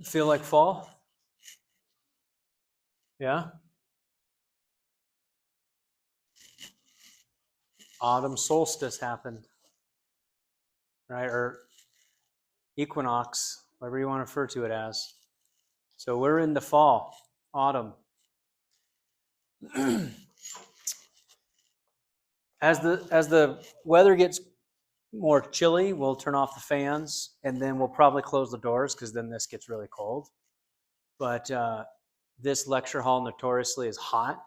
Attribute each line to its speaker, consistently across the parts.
Speaker 1: Feel like fall? Yeah? Autumn solstice happened, right? Or equinox, whatever you want to refer to it as. So we're in the fall, autumn. As the weather gets more chilly, we'll turn off the fans, and then we'll probably close the doors because then this gets really cold. But this lecture hall notoriously is hot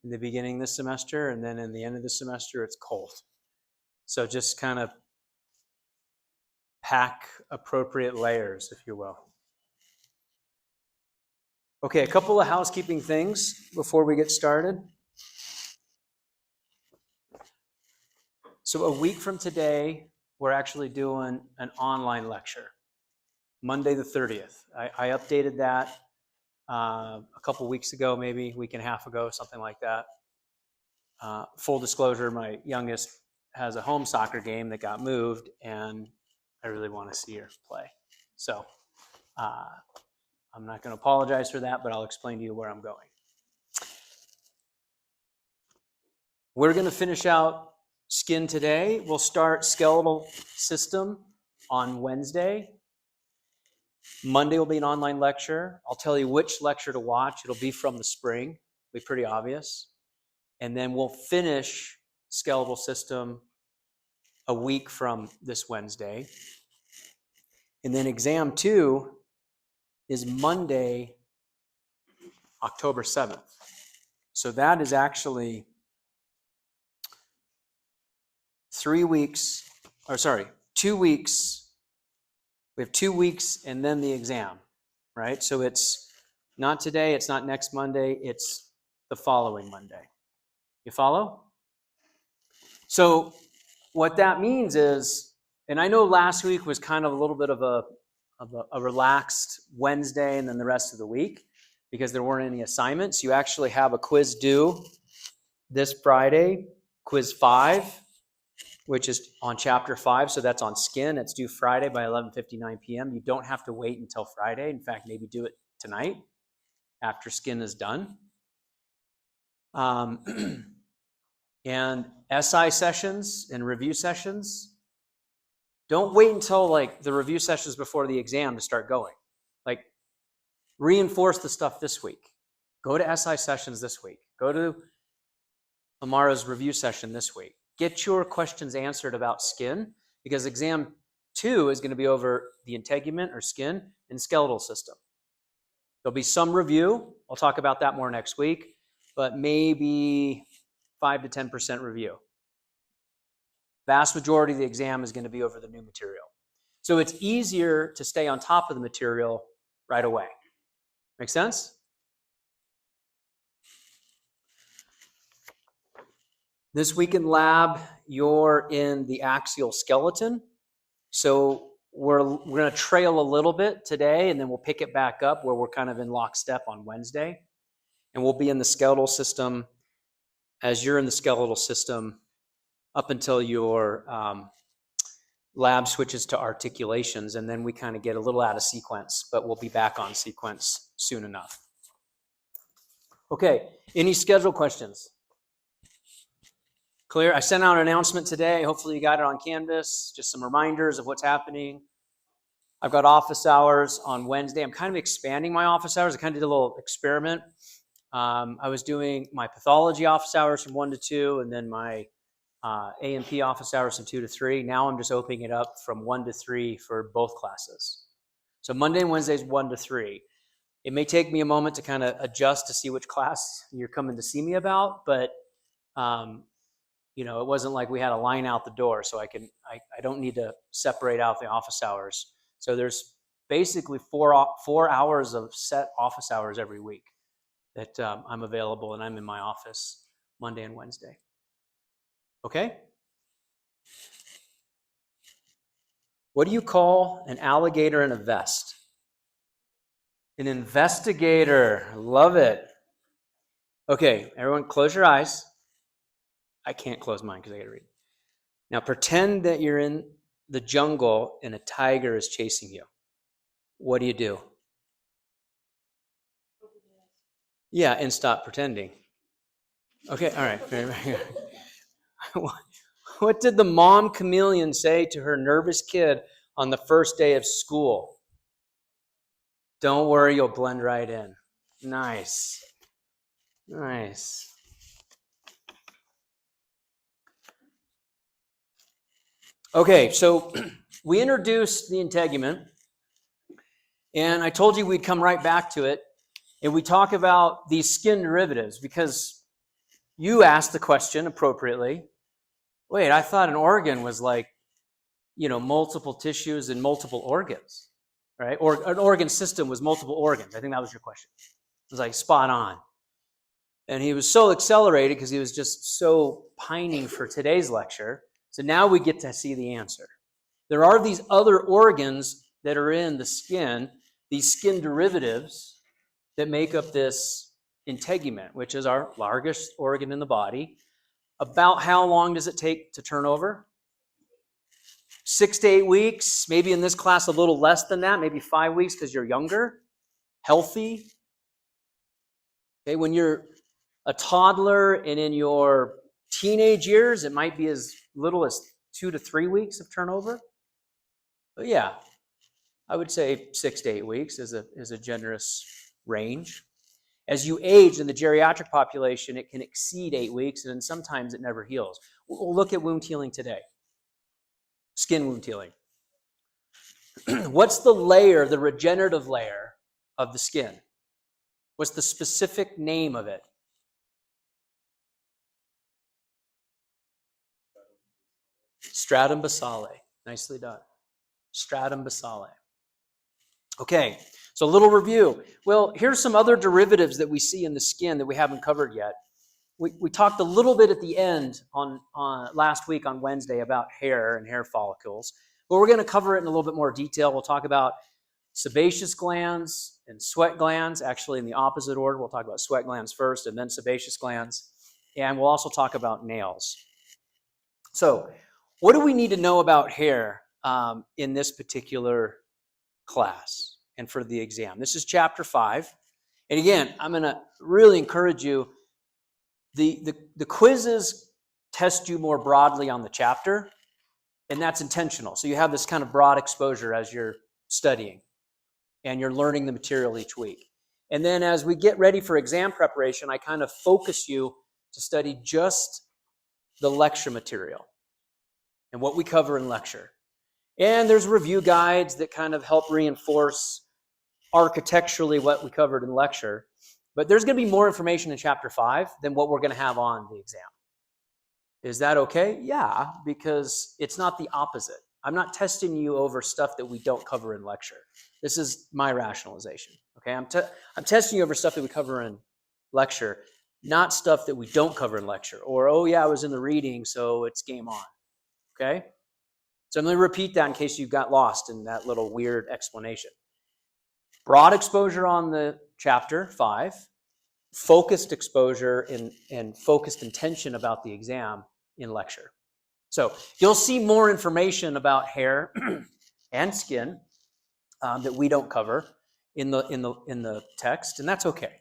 Speaker 1: in the beginning of the semester, and then in the end of the semester, it's cold. So just kind of pack appropriate layers, if you will. Okay, a couple of housekeeping things before we get started. So a week from today, we're actually doing an online lecture, Monday the 30th. I updated that a couple weeks ago, maybe a week and a half ago, something like that. Full disclosure, my youngest has a home soccer game that got moved, and I really want to see her play. So I'm not going to apologize for that, but I'll explain to you where I'm going. We're going to finish out skin today. We'll start skeletal system on Wednesday. Monday will be an online lecture. I'll tell you which lecture to watch. It'll be from the spring. It'll be pretty obvious. And then we'll finish skeletal system a week from this Wednesday. And then exam 2 is Monday, October 7th. So that is actually 2 weeks. We have 2 weeks and then the exam, right? So it's not today, it's not next Monday, it's the following Monday. You follow? So what that means is, and I know last week was kind of a little bit of a relaxed Wednesday and then the rest of the week because there weren't any assignments. You actually have a quiz due this Friday, quiz 5, which is on chapter 5. So that's on skin. It's due Friday by 11:59 p.m. You don't have to wait until Friday. In fact, maybe do it tonight after skin is done. And SI sessions and review sessions, don't wait until like the review sessions before the exam to start going. Like reinforce the stuff this week. Go to SI sessions this week. Go to Amara's review session this week. Get your questions answered about skin because exam 2 is going to be over the integument or skin and skeletal system. There'll be some review. I'll talk about that more next week, but maybe 5 to 10% review. Vast majority of the exam is going to be over the new material. So it's easier to stay on top of the material right away. Make sense? This week in lab, you're in the axial skeleton. So we're going to trail a little bit today, and then we'll pick it back up where we're kind of in lockstep on Wednesday. And we'll be in the skeletal system as you're in the skeletal system up until your lab switches to articulations, and then we kind of get a little out of sequence, but we'll be back on sequence soon enough. Okay, any schedule questions? Clear? I sent out an announcement today. Hopefully you got it on Canvas. Just some reminders of what's happening. I've got office hours on Wednesday. I'm kind of expanding my office hours. I kind of did a little experiment. I was doing my pathology office hours from 1 to 2, and then my A&P office hours from 2 to 3. Now I'm just opening it up from 1 to 3 for both classes. So Monday and Wednesday is 1 to 3. It may take me a moment to kind of adjust to see which class you're coming to see me about, but it wasn't like we had a line out the door, so I don't need to separate out the office hours. So there's basically 4 hours of set office hours every week that I'm available, and I'm in my office Monday and Wednesday. Okay? What do you call an alligator in a vest? An investigator. Love it. Okay, everyone close your eyes. I can't close mine because I got to read. Now pretend that you're in the jungle and a tiger is chasing you. What do you do? Yeah, and stop pretending. Okay, all right. Very, very good. What did the mom chameleon say to her nervous kid on the first day of school? Don't worry, you'll blend right in. Nice. Nice. Okay, so we introduced the integument, and I told you we'd come right back to it, and we talk about these skin derivatives because you asked the question appropriately. Wait, I thought an organ was like, multiple tissues and multiple organs, right? Or an organ system was multiple organs. I think that was your question. It was like spot on. And he was so accelerated because he was just so pining for today's lecture. So now we get to see the answer. There are these other organs that are in the skin, these skin derivatives that make up this integument, which is our largest organ in the body. About how long does it take to turn over? 6 to 8 weeks. Maybe in this class a little less than that, maybe 5 weeks because you're younger, healthy. Okay, when you're a toddler and in your teenage years, it might be as little as 2 to 3 weeks of turnover. But yeah, I would say 6 to 8 weeks is a generous range. As you age in the geriatric population, it can exceed 8 weeks, and then sometimes it never heals. We'll look at wound healing today. Skin wound healing. What's the layer, the regenerative layer of the skin? What's the specific name of it? Stratum basale. Nicely done. Stratum basale. Okay, so a little review. Well, here's some other derivatives that we see in the skin that we haven't covered yet. We talked a little bit at the end on last week on Wednesday about hair and hair follicles, but we're going to cover it in a little bit more detail. We'll talk about sebaceous glands and sweat glands, actually in the opposite order. We'll talk about sweat glands first and then sebaceous glands, and we'll also talk about nails. So what do we need to know about hair in this particular class and for the exam? This is chapter 5. And again, I'm going to really encourage you. The quizzes test you more broadly on the chapter, and that's intentional. So you have this kind of broad exposure as you're studying, and you're learning the material each week. And then as we get ready for exam preparation, I kind of focus you to study just the lecture material and what we cover in lecture. And there's review guides that kind of help reinforce architecturally what we covered in lecture. But there's going to be more information in chapter 5 than what we're going to have on the exam. Is that okay? Yeah, because it's not the opposite. I'm not testing you over stuff that we don't cover in lecture. This is my rationalization. Okay, I'm testing you over stuff that we cover in lecture, not stuff that we don't cover in lecture. Or, oh yeah, I was in the reading, so it's game on. Okay? So I'm going to repeat that in case you got lost in that little weird explanation. Broad exposure on the chapter 5, focused exposure and focused intention about the exam in lecture. So you'll see more information about hair and skin that we don't cover in the text, and that's okay.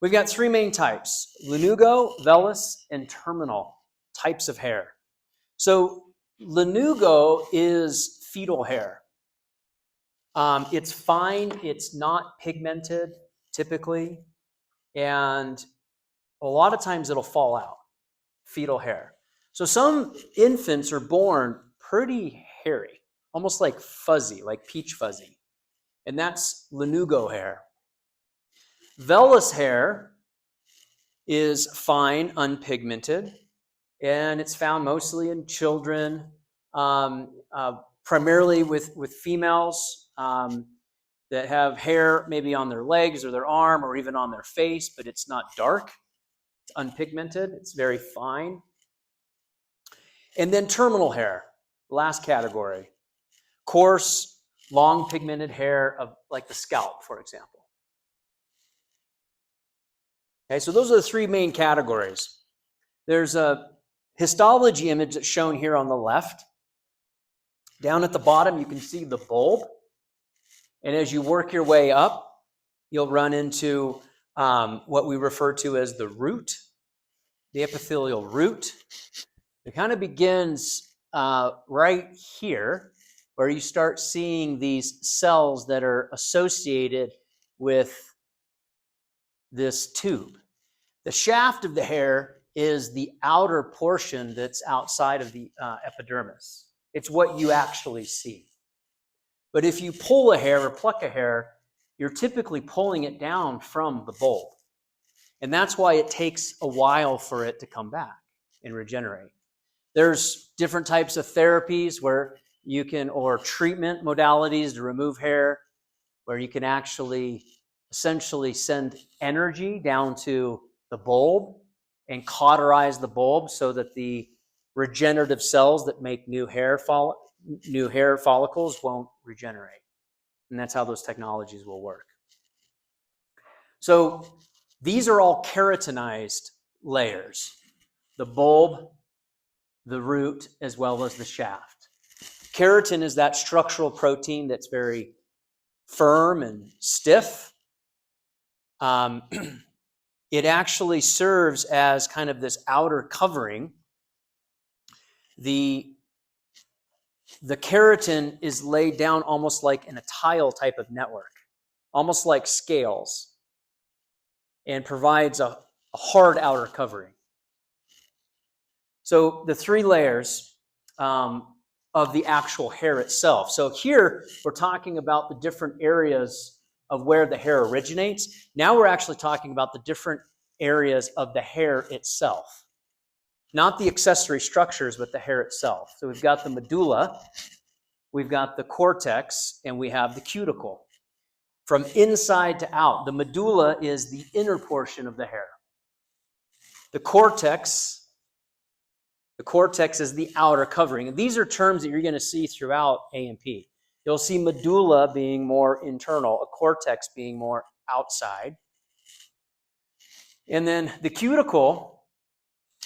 Speaker 1: We've got 3 main types: lanugo, vellus, and terminal types of hair. So lanugo is fetal hair. It's fine. It's not pigmented typically, and a lot of times it'll fall out, fetal hair. So some infants are born pretty hairy, almost like fuzzy, like peach fuzzy, and that's lanugo hair. Vellus hair is fine, unpigmented, and it's found mostly in children, primarily with females that have hair maybe on their legs or their arm or even on their face, but it's not dark. It's unpigmented. It's very fine. And then terminal hair, last category. Coarse, long pigmented hair of like the scalp, for example. Okay, so those are the 3 main categories. There's a histology image that's shown here on the left. Down at the bottom, you can see the bulb. And as you work your way up, you'll run into what we refer to as the root, the epithelial root. It kind of begins right here, where you start seeing these cells that are associated with this tube. The shaft of the hair is the outer portion that's outside of the epidermis. It's what you actually see. But if you pull a hair or pluck a hair, you're typically pulling it down from the bulb. And that's why it takes a while for it to come back and regenerate. There's different types of therapies where you can, or treatment modalities to remove hair, where you can actually essentially send energy down to the bulb and cauterize the bulb so that the regenerative cells that make new hair follicles won't regenerate. And that's how those technologies will work. So these are all keratinized layers: the bulb, the root, as well as the shaft. Keratin is that structural protein that's very firm and stiff. It actually serves as kind of this outer covering. The keratin is laid down almost like in a tile type of network, almost like scales, and provides a hard outer covering. So the three layers of the actual hair itself. So here we're talking about the different areas of where the hair originates. Now we're actually talking about the different areas of the hair itself. Not the accessory structures, but the hair itself. So we've got the medulla, we've got the cortex, and we have the cuticle. From inside to out, the medulla is the inner portion of the hair. The cortex is the outer covering. And these are terms that you're going to see throughout A&P. You'll see medulla being more internal, a cortex being more outside. And then the cuticle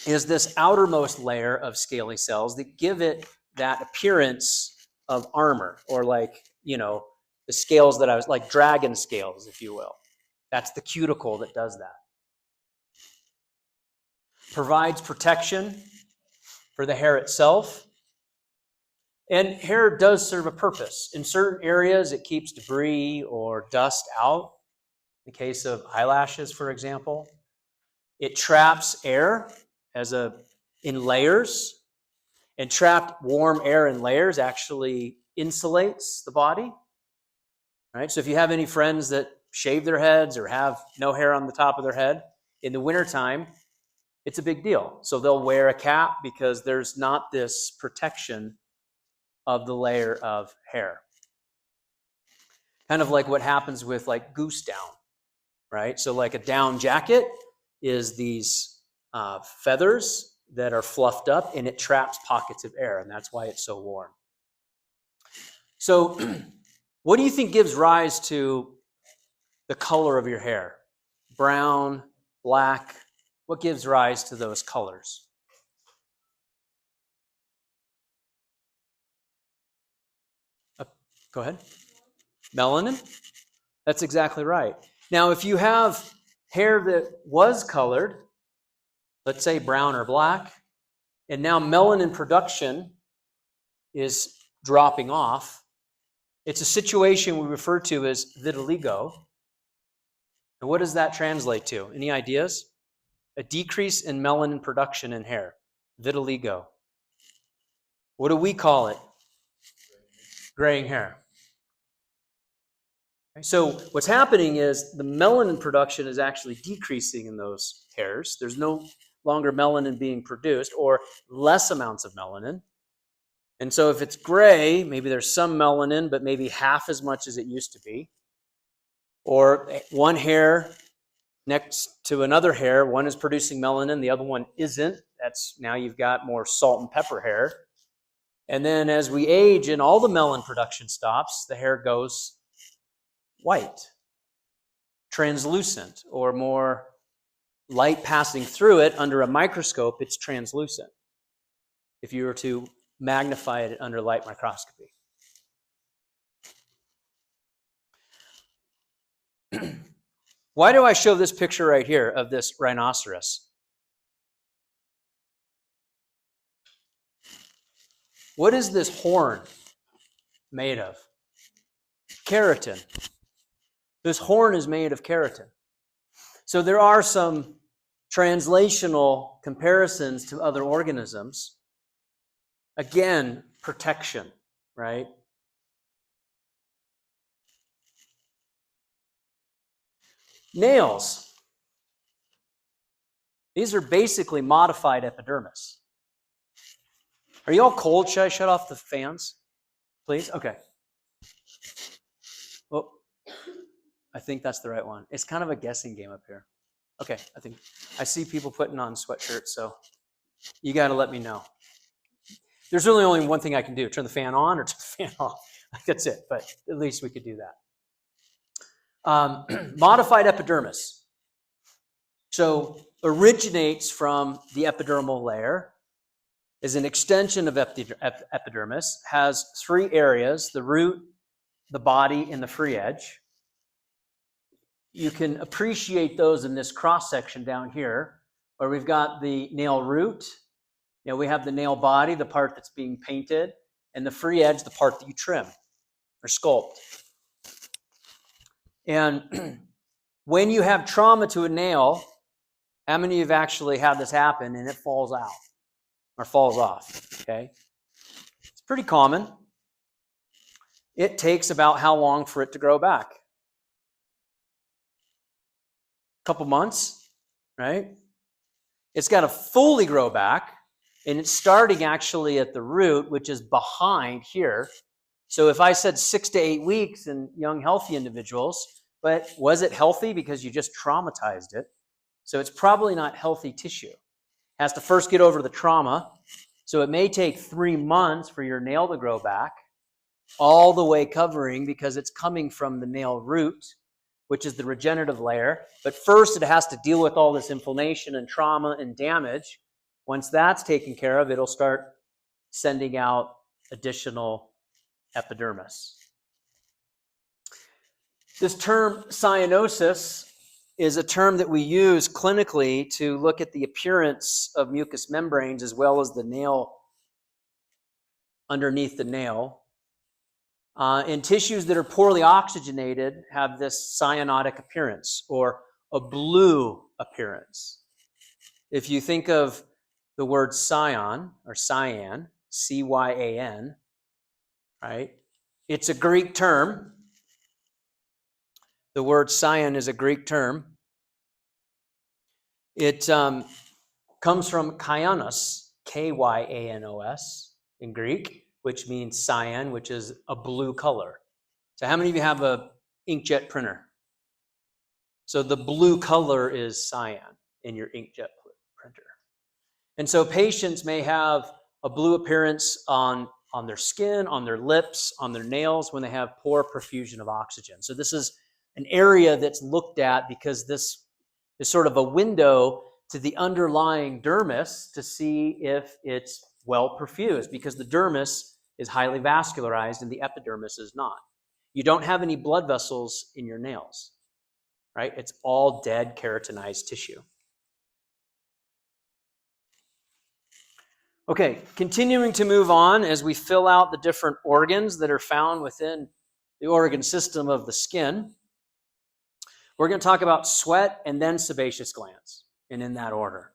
Speaker 1: is this outermost layer of scaly cells that give it that appearance of armor, or like, the scales that I was, like dragon scales, if you will. That's the cuticle that does that. Provides protection for the hair itself. And hair does serve a purpose. In certain areas, it keeps debris or dust out. In the case of eyelashes, for example, it traps air in layers, and trapped warm air in layers actually insulates the body. Right? So if you have any friends that shave their heads or have no hair on the top of their head, in the wintertime, it's a big deal. So they'll wear a cap because there's not this protection of the layer of hair. Kind of like what happens with like goose down, right? So like a down jacket is these feathers that are fluffed up, and it traps pockets of air, and that's why it's so warm. So what do you think gives rise to the color of your hair? Brown, black? What gives rise to those colors? Go ahead. Melanin? That's exactly right. Now, if you have hair that was colored, let's say brown or black, and now melanin production is dropping off, it's a situation we refer to as vitiligo. And what does that translate to? Any ideas? A decrease in melanin production in hair. Vitiligo. What do we call it? Graying hair. So what's happening is the melanin production is actually decreasing in those hairs. There's no longer melanin being produced, or less amounts of melanin. And so if it's gray, maybe there's some melanin, but maybe half as much as it used to be. Or one hair next to another hair, one is producing melanin, the other one isn't. That's now you've got more salt and pepper hair. And then as we age and all the melanin production stops, the hair goes white, translucent, or more light passing through it. Under a microscope, it's translucent if you were to magnify it under light microscopy. Why do I show this picture right here of this rhinoceros? What is this horn made of? Keratin. This horn is made of keratin. So there are some translational comparisons to other organisms. Again, protection, right? Nails. These are basically modified epidermis. Are you all cold? Should I shut off the fans, please? Okay. Oh, I think that's the right one. It's kind of a guessing game up here. Okay, I see people putting on sweatshirts, so you got to let me know. There's really only one thing I can do: turn the fan on or turn the fan off. That's it. But at least we could do that. Modified epidermis. So originates from the epidermal layer, is an extension of epidermis, has three areas: the root, the body, and the free edge. You can appreciate those in this cross section down here, where we've got the nail root. We have the nail body, the part that's being painted, and the free edge, the part that you trim or sculpt. And when you have trauma to a nail, how many of you have actually had this happen and it falls out or falls off? Okay, it's pretty common. It takes about how long for it to grow back? A couple months, right? It's got to fully grow back, and it's starting actually at the root, which is behind here. So if I said 6 to 8 weeks in young, healthy individuals, but was it healthy because you just traumatized it? So it's probably not healthy tissue. It has to first get over the trauma. So it may take 3 months for your nail to grow back, all the way covering, because it's coming from the nail root, which is the regenerative layer. But first it has to deal with all this inflammation and trauma and damage. Once that's taken care of, it'll start sending out additional epidermis. This term cyanosis is a term that we use clinically to look at the appearance of mucous membranes as well as the nail underneath the nail. And tissues that are poorly oxygenated have this cyanotic appearance or a blue appearance. If you think of the word cyan or cyan, C-Y-A-N, right? It's a Greek term. The word cyan is a Greek term. It comes from kyanos, K-Y-A-N-O-S in Greek, which means cyan, which is a blue color. So how many of you have an inkjet printer? So the blue color is cyan in your inkjet printer. And so patients may have a blue appearance on their skin, on their lips, on their nails when they have poor perfusion of oxygen. So this is an area that's looked at because this is sort of a window to the underlying dermis to see if it's well perfused, because the dermis is highly vascularized and the epidermis is not. You don't have any blood vessels in your nails, right? It's all dead keratinized tissue. Okay, continuing to move on as we fill out the different organs that are found within the organ system of the skin. We're going to talk about sweat and then sebaceous glands, and in that order.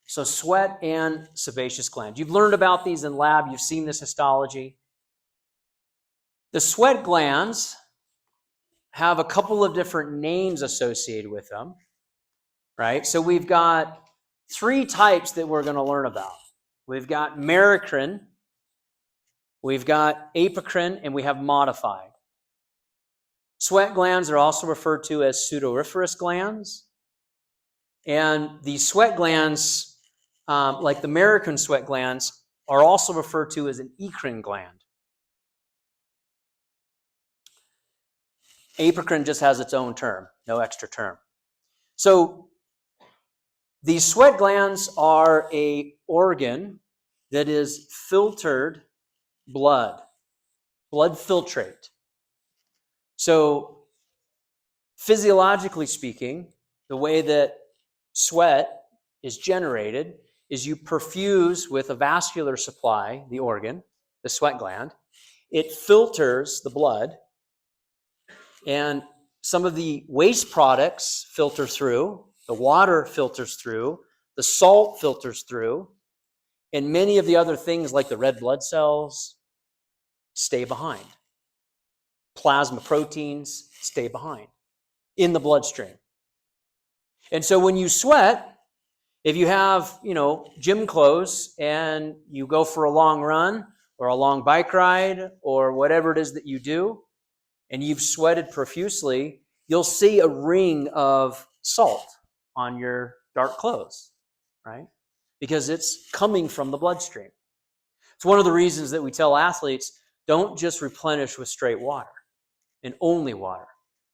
Speaker 1: So sweat and sebaceous glands. You've learned about these in lab. You've seen this histology. The sweat glands have a couple of different names associated with them, right? So we've got 3 types that we're going to learn about. We've got merocrine, we've got apocrine, and we have modified. Sweat glands are also referred to as sudoriferous glands. And the sweat glands, like the merocrine sweat glands, are also referred to as an eccrine gland. Apocrine just has its own term, no extra term. So these sweat glands are an organ that is filtered blood filtrate. So Physiologically speaking, the way that sweat is generated is you perfuse with a vascular supply the organ, the sweat gland. It filters the blood, and some of the waste products filter through, the water filters through, the salt filters through, and many of the other things like the red blood cells stay behind. Plasma proteins stay behind in the bloodstream. And so when you sweat, if you have, gym clothes and you go for a long run or a long bike ride or whatever it is that you do, and you've sweated profusely, you'll see a ring of salt on your dark clothes, right? Because it's coming from the bloodstream. It's one of the reasons that we tell athletes, don't just replenish with straight water and only water.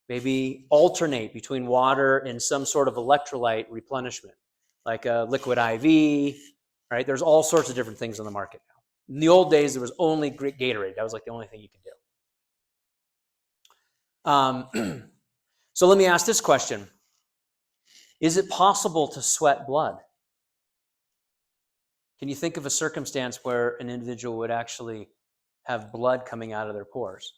Speaker 1: Maybe alternate between water and some sort of electrolyte replenishment, like a liquid IV, right? There's all sorts of different things on the market now. In the old days, there was only Gatorade. That was like the only thing you could do. So let me ask this question. Is it possible to sweat blood? Can you think of a circumstance where an individual would actually have blood coming out of their pores?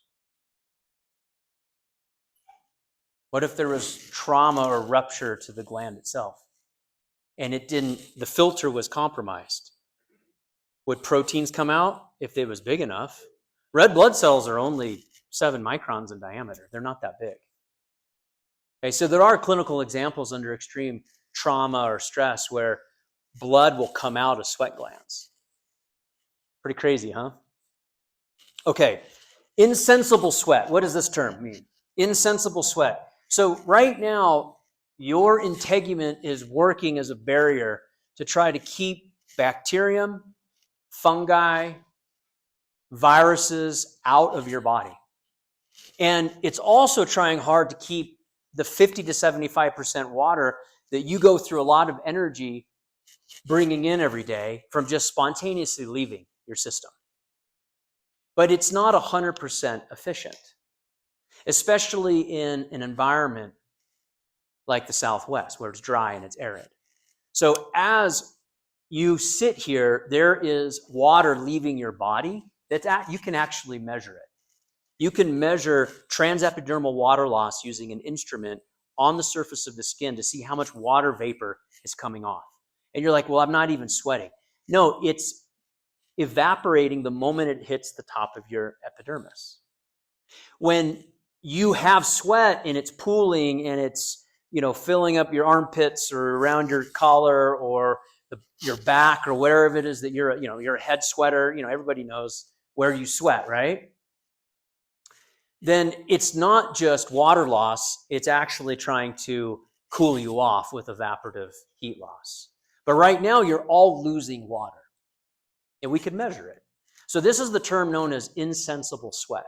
Speaker 1: What if there was trauma or rupture to the gland itself and the filter was compromised? Would proteins come out if it was big enough? Red blood cells are only 7 microns in diameter. They're not that big. Okay, so there are clinical examples under extreme trauma or stress where blood will come out of sweat glands. Pretty crazy, huh? Okay, insensible sweat. What does this term mean? Insensible sweat. So right now, your integument is working as a barrier to try to keep bacterium, fungi, viruses out of your body. And it's also trying hard to keep the 50 to 75% water that you go through a lot of energy bringing in every day from just spontaneously leaving your system. But it's not 100% efficient, especially in an environment like the Southwest where it's dry and it's arid. So as you sit here, there is water leaving your body that you can actually measure it. You can measure transepidermal water loss using an instrument on the surface of the skin to see how much water vapor is coming off. And you're like, well, I'm not even sweating. No, it's evaporating the moment it hits the top of your epidermis. When you have sweat and it's pooling and it's, filling up your armpits or around your collar or your back or wherever it is that you're a head sweater, everybody knows where you sweat, right? Then it's not just water loss, it's actually trying to cool you off with evaporative heat loss. But right now, you're all losing water, and we can measure it. So this is the term known as insensible sweat,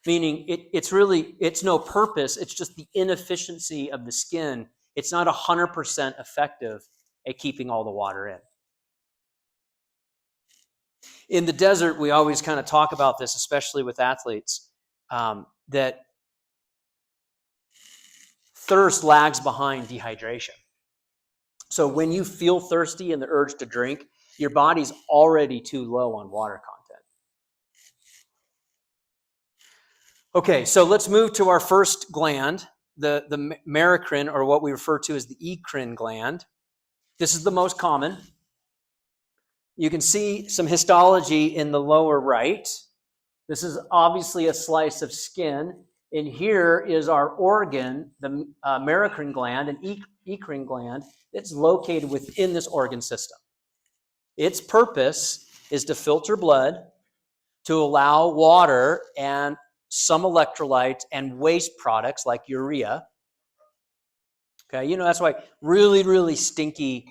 Speaker 1: meaning it's no purpose, it's just the inefficiency of the skin. It's not 100% effective at keeping all the water in. In the desert, we always kind of talk about this, especially with athletes, that thirst lags behind dehydration. So when you feel thirsty and the urge to drink, your body's already too low on water content. Okay, so let's move to our first gland, the merocrine, or what we refer to as the eccrine gland. This is the most common. You can see some histology in the lower right. This is obviously a slice of skin. And here is our organ, the merocrine gland, an eccrine gland that's located within this organ system. Its purpose is to filter blood, to allow water and some electrolytes and waste products like urea. Okay, that's why really, really stinky,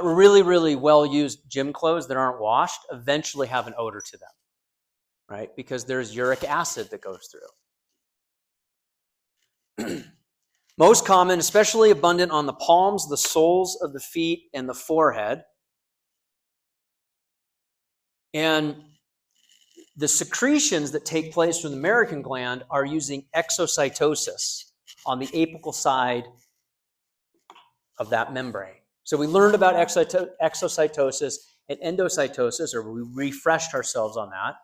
Speaker 1: really well-used gym clothes that aren't washed eventually have an odor to them, right? Because there's uric acid that goes through. Most common, especially abundant on the palms, the soles of the feet, and the forehead. And the secretions that take place from the merocrine gland are using exocytosis. on the apical side of that membrane. So we learned about exocytosis and endocytosis, or we refreshed ourselves on that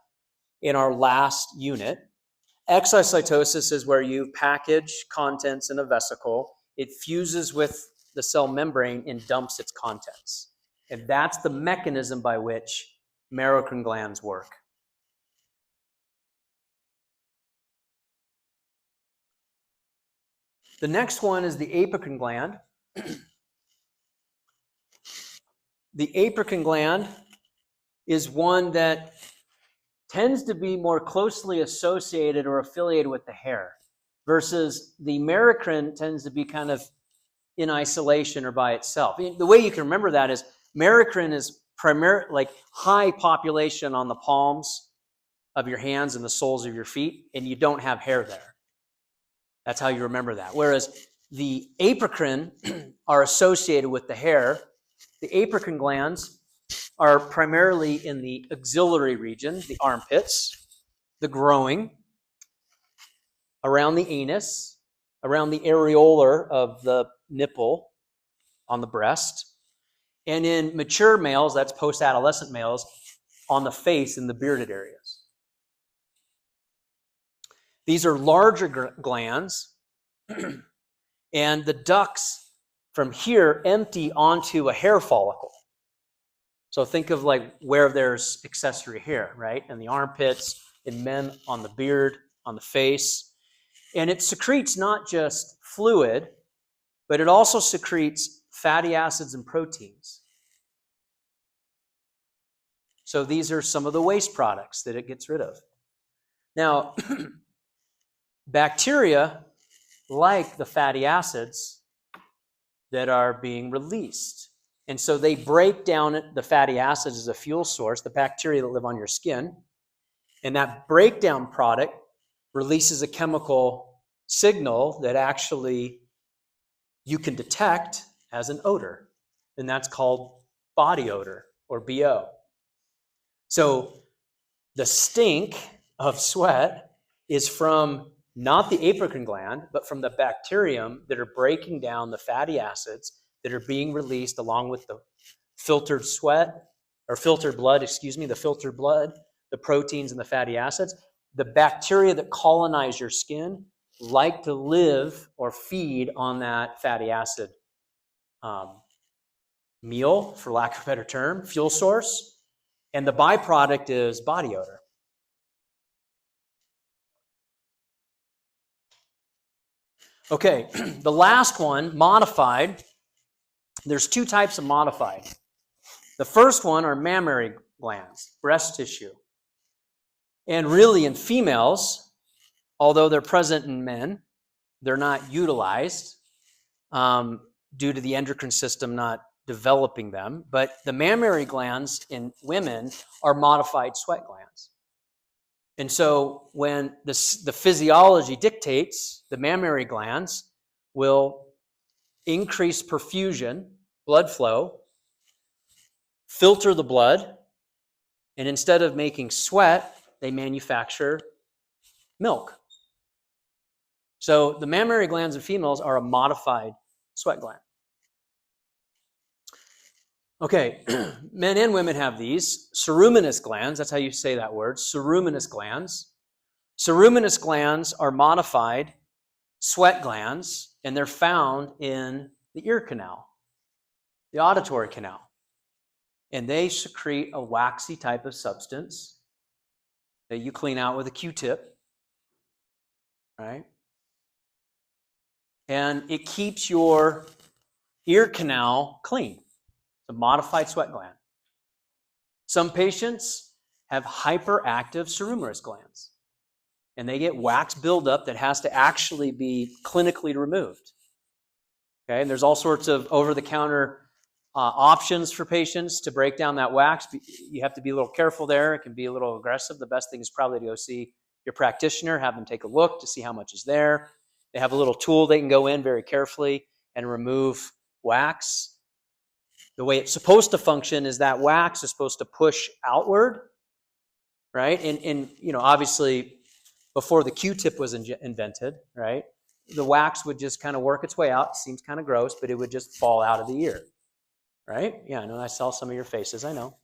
Speaker 1: in our last unit. Exocytosis is where you package contents in a vesicle. It fuses with the cell membrane and dumps its contents. And that's the mechanism by which Marocrine glands work. The next one is the apicrine gland. The apicrine gland is one that tends to be more closely associated or affiliated with the hair, versus the merocrine tends to be kind of in isolation or by itself. The way you can remember that is merocrine is primarily like high population on the palms of your hands and the soles of your feet, and you don't have hair there. That's how you remember that. Whereas the apicrine are associated with the hair. The apicrine glands are primarily in the axillary region, the armpits, the groin, around the anus, around the areolar of the nipple on the breast, and in mature males, that's post-adolescent males, on the face in the bearded areas. These are larger glands, and the ducts from here empty onto a hair follicle. So think of like where there's accessory hair, right? In the armpits, in men, on the beard, on the face. And it secretes not just fluid, but it also secretes fatty acids and proteins. So these are some of the waste products that it gets rid of. Now, bacteria like the fatty acids that are being released. And so they break down the fatty acids as a fuel source, the bacteria that live on your skin. And that breakdown product releases a chemical signal that actually you can detect as an odor. And that's called body odor, or BO. So the stink of sweat is from not the apicrine gland, but from the bacterium that are breaking down the fatty acids that are being released along with the filtered sweat, or filtered blood, the filtered blood, the proteins and the fatty acids. The bacteria that colonize your skin like to live or feed on that fatty acid meal, for lack of a better term, fuel source. And the byproduct is body odor. Okay, the last one, modified. There's two types of modified. The first one are mammary glands, breast tissue. And really in females, although they're present in men, they're not utilized due to the endocrine system not developing them. But the mammary glands in women are modified sweat glands. And so when the physiology dictates, the mammary glands will increase perfusion, blood flow, filter the blood, and instead of making sweat, they manufacture milk. So the mammary glands in females are a modified sweat gland. Okay, men and women have these. Ceruminous glands, that's how you say that word, ceruminous glands. Ceruminous glands are modified sweat glands, and they're found in the ear canal, the auditory canal. And they secrete a waxy type of substance that you clean out with a Q-tip, right? And it keeps your ear canal clean. It's a modified sweat gland. Some patients have hyperactive ceruminous glands, and they get wax buildup that has to actually be clinically removed. Okay, and there's all sorts of over-the-counter options for patients to break down that wax. You have to be a little careful there. It can be a little aggressive. The best thing is probably to go see your practitioner, have them take a look to see how much is there. They have a little tool they can go in very carefully and remove wax. The way it's supposed to function is that wax is supposed to push outward, right? And obviously before the Q-tip was invented, right? the wax would just kind of work its way out. Seems kind of gross, but it would just fall out of the ear, right? Yeah, I know I saw some of your faces, I know.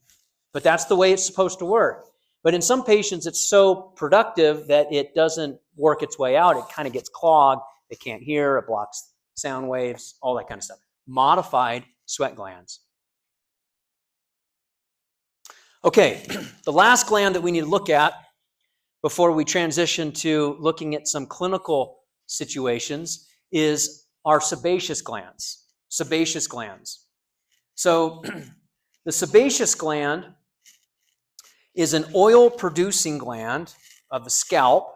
Speaker 1: But that's the way it's supposed to work. But in some patients, it's so productive that it doesn't work its way out. It kind of gets clogged. They can't hear. It blocks sound waves, all that kind of stuff. Modified sweat glands. Okay, the last gland that we need to look at before we transition to looking at some clinical situations is our sebaceous glands. Sebaceous glands. So the sebaceous gland is an oil-producing gland of the scalp,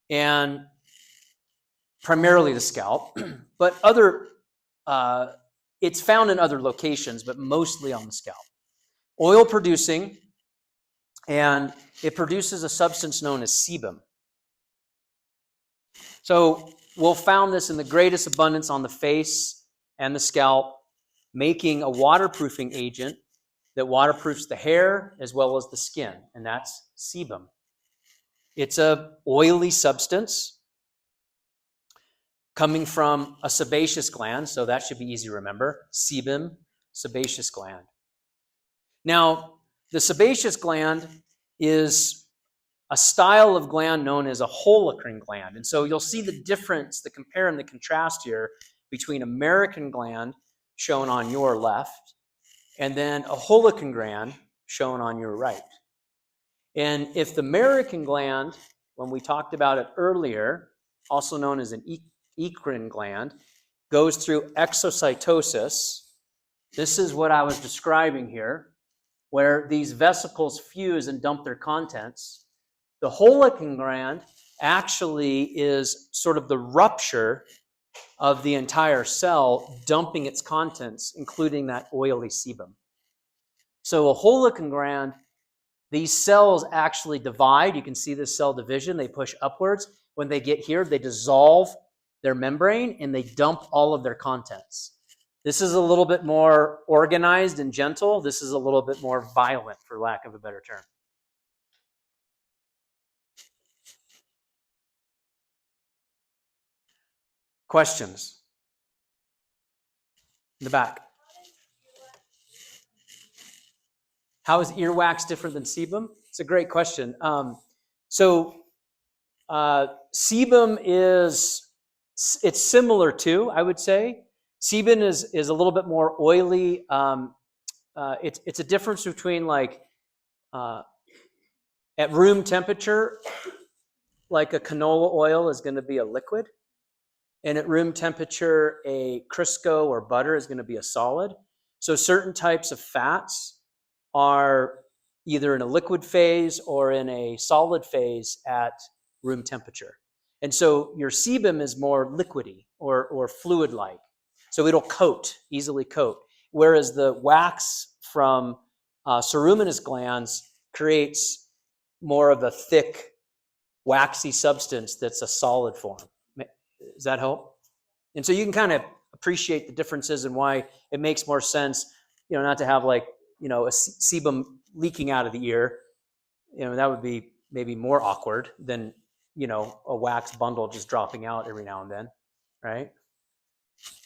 Speaker 1: and primarily the scalp, but it's found in other locations, but mostly on the scalp. Oil-producing, and it produces a substance known as sebum. So we'll found this in the greatest abundance on the face and the scalp, making a waterproofing agent that waterproofs the hair as well as the skin, and that's sebum. It's a oily substance coming from a sebaceous gland, so that should be easy to remember. Sebum, sebaceous gland. Now, the sebaceous gland is a style of gland known as a holocrine gland. And so you'll see the difference, the compare and the contrast here between American gland, shown on your left, and then a holocrine gland, shown on your right. And if the American gland, when we talked about it earlier, also known as an eccrine gland, goes through exocytosis, this is what I was describing here, where these vesicles fuse and dump their contents. The holocrine gland actually is sort of the rupture of the entire cell, dumping its contents, including that oily sebum. So a holocrine gland, these cells actually divide. You can see this cell division. They push upwards. When they get here, they dissolve their membrane and they dump all of their contents. This is a little bit more organized and gentle. This is a little bit more violent, for lack of a better term. Questions? In the back. How is earwax different than sebum? It's a great question. Sebum it's similar to, I would say. Sebum is a little bit more oily. It's a difference between at room temperature, like a canola oil is going to be a liquid. And at room temperature, a Crisco or butter is going to be a solid. So certain types of fats are either in a liquid phase or in a solid phase at room temperature. And so your sebum is more liquidy or fluid-like. So it'll easily coat. Whereas the wax from ceruminous glands creates more of a thick, waxy substance that's a solid form. Does that help? And so you can kind of appreciate the differences and why it makes more sense, not to have a sebum leaking out of the ear. That would be maybe more awkward than, a wax bundle just dropping out every now and then, right?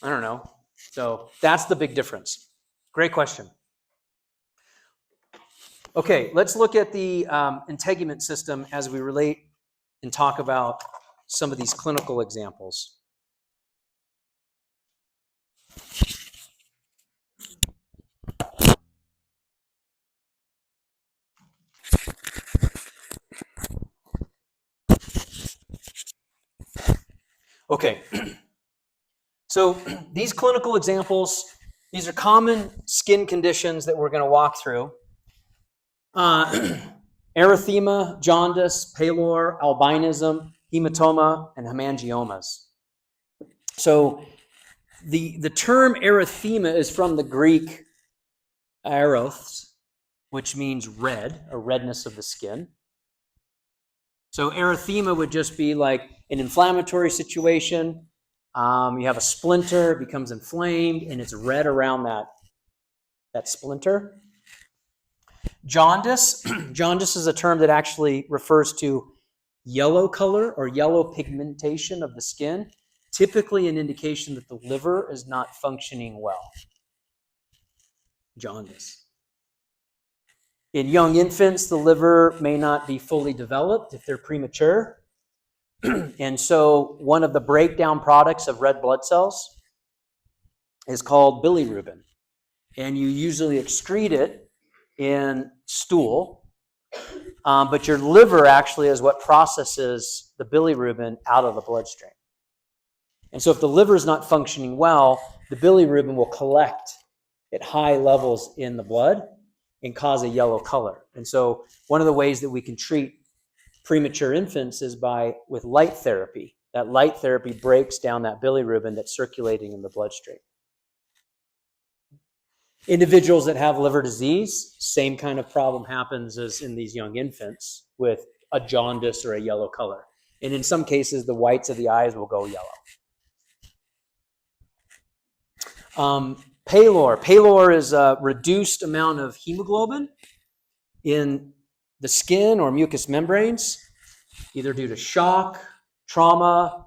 Speaker 1: I don't know. So that's the big difference. Great question. Okay, let's look at the integument system as we relate and talk about some of these clinical examples. Okay, so these clinical examples, these are common skin conditions that we're going to walk through. Erythema, jaundice, pallor, albinism, hematoma, and hemangiomas. So the term erythema is from the Greek eros, which means red, or redness of the skin. So erythema would just be like an inflammatory situation. You have a splinter, it becomes inflamed, and it's red around that splinter. Jaundice. Jaundice is a term that actually refers to yellow color or yellow pigmentation of the skin, typically an indication that the liver is not functioning well. Jaundice. In young infants, the liver may not be fully developed if they're premature. And so one of the breakdown products of red blood cells is called bilirubin. And you usually excrete it in stool, but your liver actually is what processes the bilirubin out of the bloodstream. And so if the liver is not functioning well, the bilirubin will collect at high levels in the blood and cause a yellow color. And so one of the ways that we can treat premature infants is with light therapy. That light therapy breaks down that bilirubin that's circulating in the bloodstream. Individuals that have liver disease, same kind of problem happens as in these young infants with a jaundice or a yellow color. And in some cases, the whites of the eyes will go yellow. Pallor. Pallor is a reduced amount of hemoglobin in the skin or mucous membranes, either due to shock, trauma.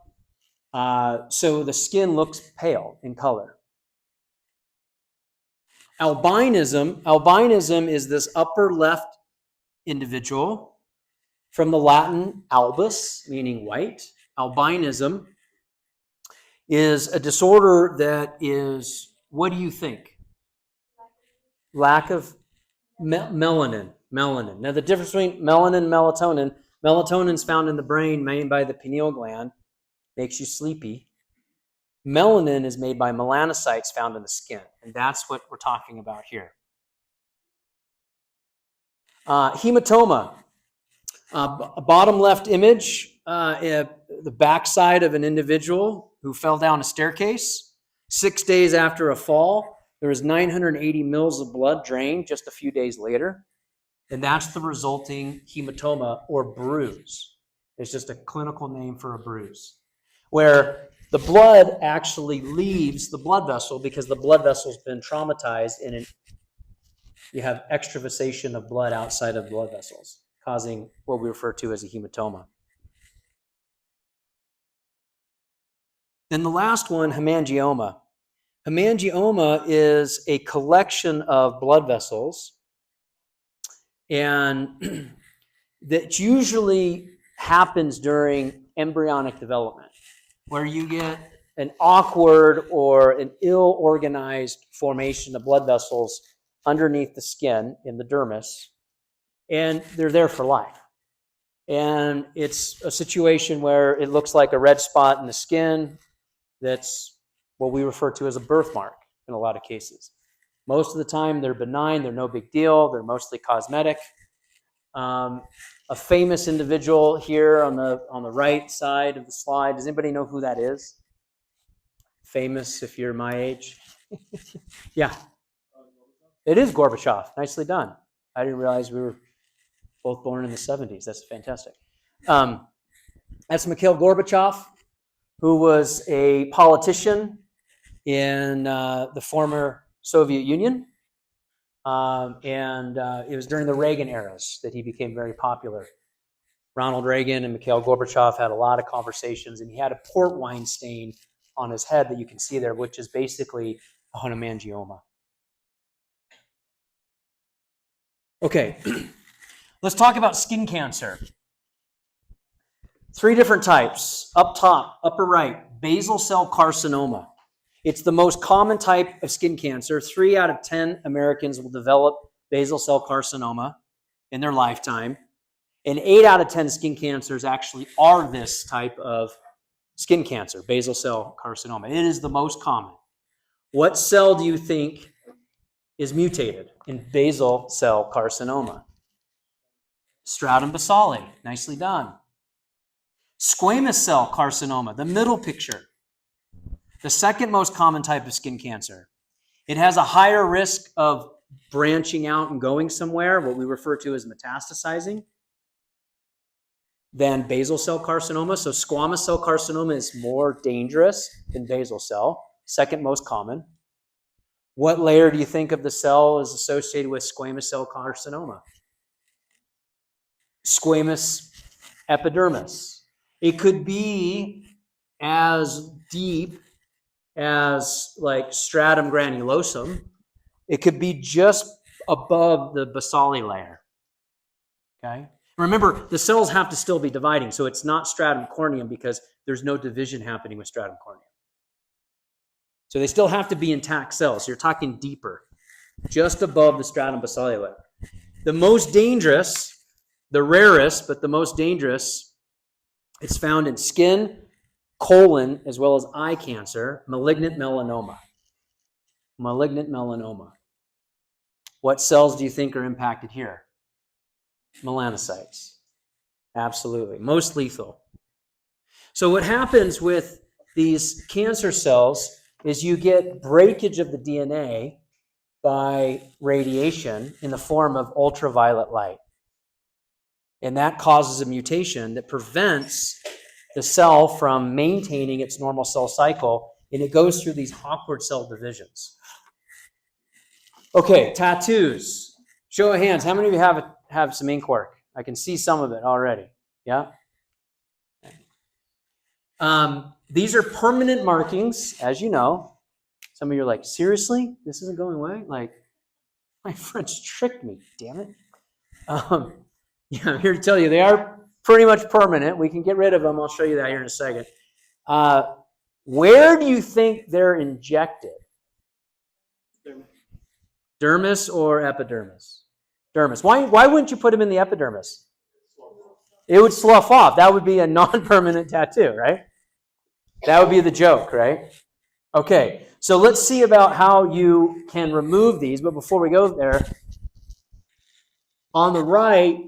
Speaker 1: So the skin looks pale in color. Albinism. Albinism is this upper left individual from the Latin albus, meaning white. Albinism is a disorder that is, what do you think? Lack of melanin. Melanin. Now the difference between melanin and melatonin, melatonin is found in the brain, made by the pineal gland, makes you sleepy. Melanin is made by melanocytes found in the skin, and that's what we're talking about here. Hematoma. Bottom left image, the backside of an individual who fell down a staircase. 6 days after a fall, there was 980 mils of blood drained just a few days later. And that's the resulting hematoma or bruise. It's just a clinical name for a bruise, where the blood actually leaves the blood vessel because the blood vessel's been traumatized and you have extravasation of blood outside of blood vessels, causing what we refer to as a hematoma. Then the last one, hemangioma. Hemangioma is a collection of blood vessels, and that usually happens during embryonic development, where you get an awkward or an ill-organized formation of blood vessels underneath the skin in the dermis, and they're there for life. And it's a situation where it looks like a red spot in the skin that's what we refer to as a birthmark in a lot of cases. Most of the time they're benign, they're no big deal, they're mostly cosmetic. A famous individual here on the right side of the slide, does anybody know who that is? Famous if you're my age. Yeah. It is Gorbachev. Nicely done. I didn't realize we were both born in the 70s. That's fantastic. That's Mikhail Gorbachev, who was a politician in the former Soviet Union. And it was during the Reagan eras that he became very popular. Ronald Reagan and Mikhail Gorbachev had a lot of conversations, and he had a port wine stain on his head that you can see there, which is basically a hemangioma. Okay, let's talk about skin cancer. 3 different types. Up top, upper right, basal cell carcinoma. It's the most common type of skin cancer. 3 out of 10 Americans will develop basal cell carcinoma in their lifetime. And 8 out of 10 skin cancers actually are this type of skin cancer, basal cell carcinoma. It is the most common. What cell do you think is mutated in basal cell carcinoma? Stratum basale. Nicely done. Squamous cell carcinoma, the middle picture. The second most common type of skin cancer. It has a higher risk of branching out and going somewhere, what we refer to as metastasizing, than basal cell carcinoma. So squamous cell carcinoma is more dangerous than basal cell, second most common. What layer do you think of the cell is associated with squamous cell carcinoma? Squamous epidermis. It could be as deep as like stratum granulosum. It could be just above the basali layer. Okay. Remember, the cells have to still be dividing, so it's not stratum corneum because there's no division happening with stratum corneum. So they still have to be intact cells. So you're talking deeper, just above the stratum basali layer. The most dangerous, the rarest, but the most dangerous, it's found in skin, colon, as well as eye cancer, malignant melanoma. Malignant melanoma. What cells do you think are impacted here? Melanocytes. Absolutely. Most lethal. So what happens with these cancer cells is you get breakage of the DNA by radiation in the form of ultraviolet light. And that causes a mutation that prevents the cell from maintaining its normal cell cycle, and it goes through these awkward cell divisions. Okay, tattoos. Show of hands. How many of you have some ink work? I can see some of it already. Yeah? These are permanent markings, as you know. Some of you are like, seriously? This isn't going away? Like, my friends tricked me, damn it. Yeah, I'm here to tell you, they are pretty much permanent. We can get rid of them. I'll show you that here in a second. Where do you think they're injected? Dermis or epidermis? Dermis. Why wouldn't you put them in the epidermis? It would slough off. That would be a non-permanent tattoo, right? That would be the joke, right? Okay, so let's see about how you can remove these. But before we go there, on the right,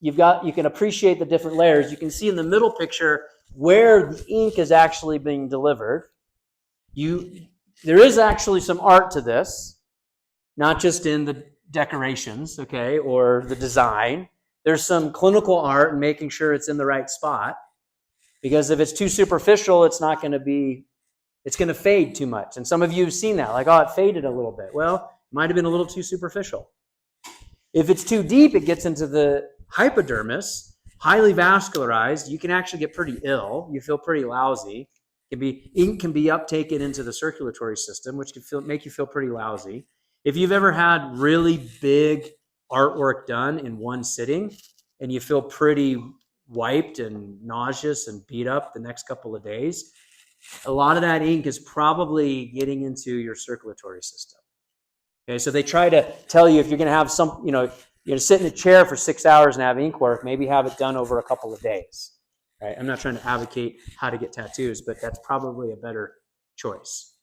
Speaker 1: you can appreciate the different layers. You can see in the middle picture where the ink is actually being delivered. There is actually some art to this, not just in the decorations, okay, or the design. There's some clinical art in making sure it's in the right spot, because if it's too superficial, it's going to fade too much. And some of you have seen that, like, oh, it faded a little bit. Well, it might have been a little too superficial. If it's too deep, it gets into the hypodermis, highly vascularized. You can actually get pretty ill. You feel pretty lousy. Ink can be uptaken into the circulatory system, which can make you feel pretty lousy. If you've ever had really big artwork done in one sitting and you feel pretty wiped and nauseous and beat up the next couple of days, a lot of that ink is probably getting into your circulatory system. Okay, so they try to tell you if you're going to have you're going to sit in a chair for 6 hours and have ink work, maybe have it done over a couple of days. Right? I'm not trying to advocate how to get tattoos, but that's probably a better choice.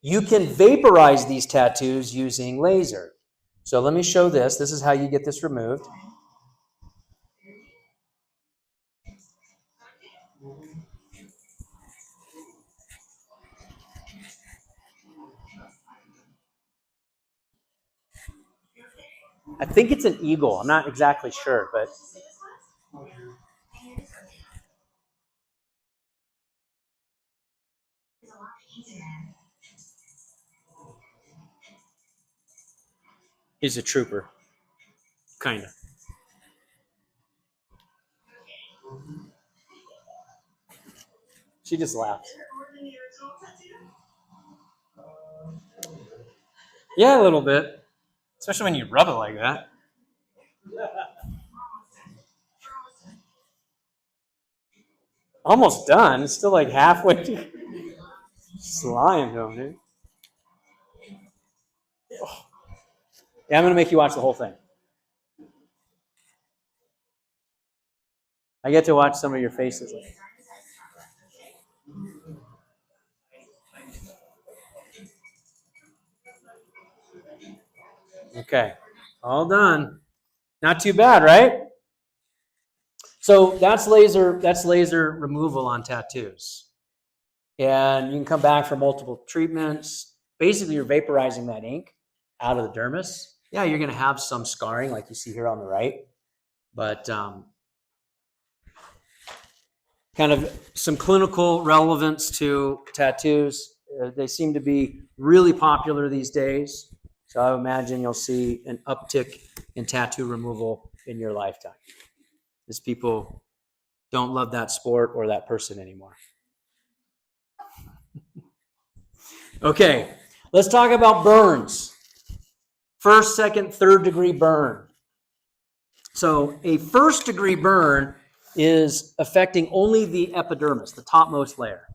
Speaker 1: You can vaporize these tattoos using laser. So let me show this. This is how you get this removed. I think it's an eagle. I'm not exactly sure, but he's a trooper. Kind of. She just laughs. Yeah, a little bit. Especially when you rub it like that. Almost done. It's still like halfway through. Just lying to him, dude. Yeah, I'm going to make you watch the whole thing. I get to watch some of your faces. Okay, all done. Not too bad, right? So that's laser removal on tattoos. And you can come back for multiple treatments. Basically, you're vaporizing that ink out of the dermis. Yeah, you're going to have some scarring like you see here on the right. But kind of some clinical relevance to tattoos. They seem to be really popular these days. So I imagine you'll see an uptick in tattoo removal in your lifetime. is people don't love that sport or that person anymore. Okay, let's talk about burns. First, second, third degree burn. So a first degree burn is affecting only the epidermis, the topmost layer.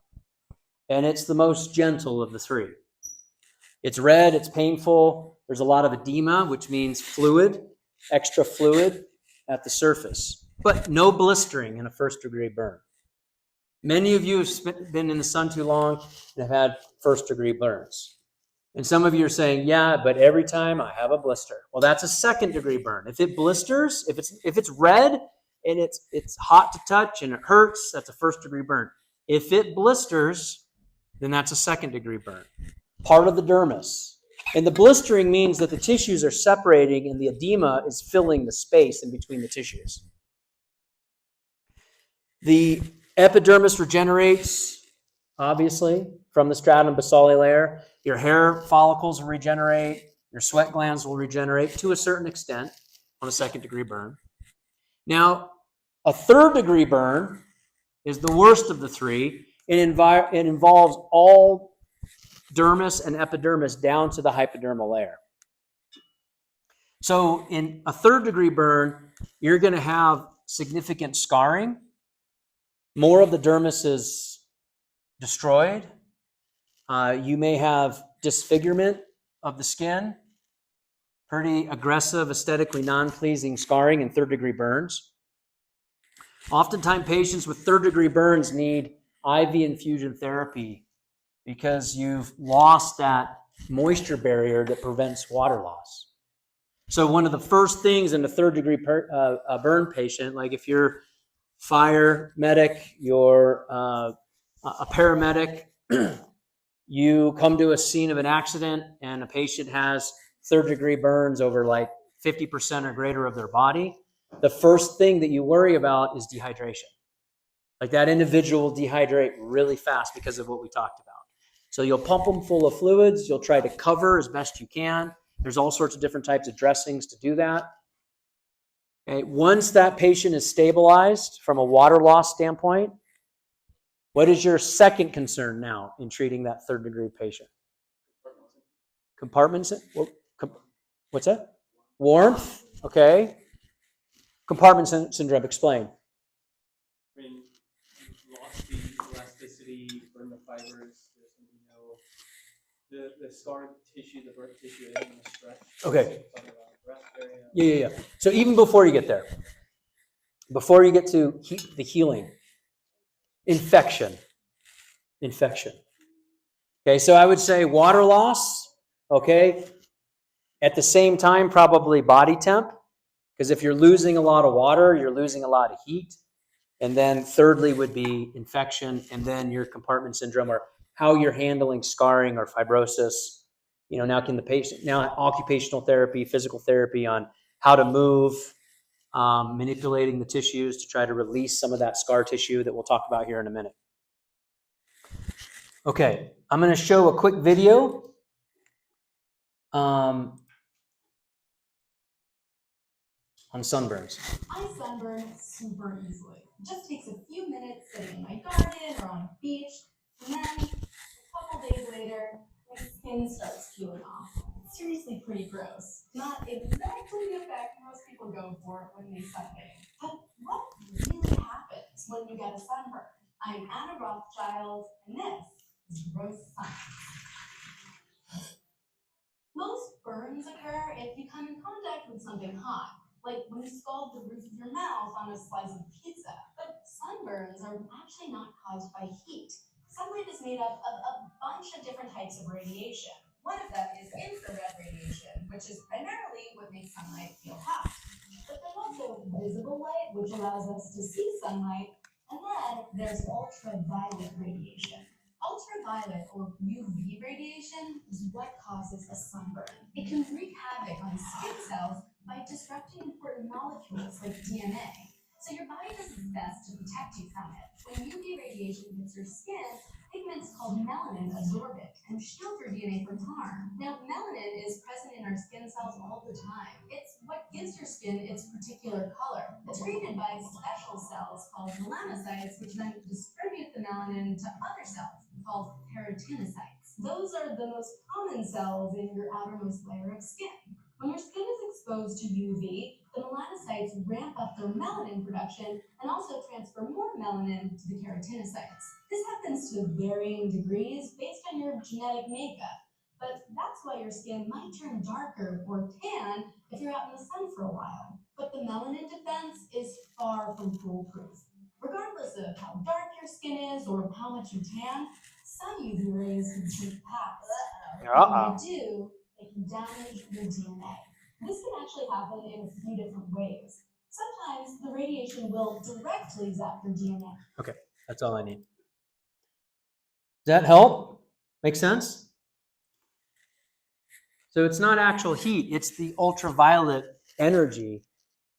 Speaker 1: And it's the most gentle of the three. It's red, it's painful. There's a lot of edema, which means fluid, extra fluid at the surface, but no blistering in a first degree burn. Many of you have been in the sun too long and have had first degree burns. And some of you are saying, yeah, but every time I have a blister. Well, that's a second degree burn. If it blisters, if it's red and it's hot to touch and it hurts, that's a first degree burn. If it blisters, then that's a second degree burn. Part of the dermis. And the blistering means that the tissues are separating and the edema is filling the space in between the tissues. The epidermis regenerates, obviously, from the stratum basale layer. Your hair follicles will regenerate. Your sweat glands will regenerate to a certain extent on a second degree burn. Now, a third degree burn is the worst of the three. It involves all dermis and epidermis down to the hypodermal layer. So in a third degree burn, you're going to have significant scarring. More of the dermis is destroyed. You may have disfigurement of the skin, pretty aggressive, aesthetically non-pleasing scarring in third degree burns. Oftentimes patients with third degree burns need IV infusion therapy because you've lost that moisture barrier that prevents water loss. So one of the first things in a third degree burn patient, like if you're fire medic, you're a paramedic, you come to a scene of an accident and a patient has third degree burns over like 50% or greater of their body, the first thing that you worry about is dehydration. Like that individual will dehydrate really fast because of what we talked about. So you'll pump them full of fluids. You'll try to cover as best you can. There's all sorts of different types of dressings to do that. Okay. Once that patient is stabilized from a water loss standpoint, what is your second concern now in treating that third degree patient? Compartment. What's that? Warmth. Okay. Compartment syndrome. Explain.
Speaker 2: I mean, you've lost the elasticity, burn the fibers, the scar tissue, the burnt tissue isn't going to stretch.
Speaker 1: Okay. Yeah. So even before you get there, before you get to the healing, infection. Okay, so I would say water loss, okay? At the same time, probably body temp, because if you're losing a lot of water, you're losing a lot of heat. And then thirdly would be infection, and then your compartment syndrome, or how you're handling scarring or fibrosis. Now occupational therapy, physical therapy on how to move, manipulating the tissues to try to release some of that scar tissue that we'll talk about here in a minute. Okay, I'm going to show a quick video. On sunburns.
Speaker 3: I sunburn super easily. It just takes a few minutes sitting in my garden or on a beach, and then a couple days later, my skin starts peeling off. It's seriously pretty gross. Not exactly the effect most people go for when they sunbathe. But what really happens when you get a sunburn? I'm Anna Rothschild, and this is gross science. Most burns occur if you come in contact with something hot, like when you scald the roof of your mouth on a slice of pizza. But sunburns are actually not caused by heat. Sunlight is made up of a bunch of different types of radiation. One of them is infrared radiation, which is primarily what makes sunlight feel hot. But there's also visible light, which allows us to see sunlight. And then there's ultraviolet radiation. Ultraviolet, or UV radiation, is what causes a sunburn. It can wreak havoc on skin cells by disrupting important molecules like DNA. So your body does its best to protect you from it. When UV radiation hits your skin, pigment pigment's called melanin absorbent and shield your DNA from harm. Now, melanin is present in our skin cells all the time. It's what gives your skin its particular color. It's created by special cells called melanocytes, which then distribute the melanin to other cells called keratinocytes. Those are the most common cells in your outermost layer of skin. When your skin is exposed to UV, the melanocytes ramp up their melanin production and also transfer more melanin to the keratinocytes. This happens to varying degrees based on your genetic makeup, but that's why your skin might turn darker or tan if you're out in the sun for a while. But the melanin defense is far from foolproof. Regardless of how dark your skin is or how much you tan, some UV rays can sneak past. And when they do, they can damage your DNA. This can actually happen in a few different ways. Sometimes the radiation will directly zap your DNA.
Speaker 1: Okay, that's all I need. Does that help? Make sense? So it's not actual heat, it's the ultraviolet energy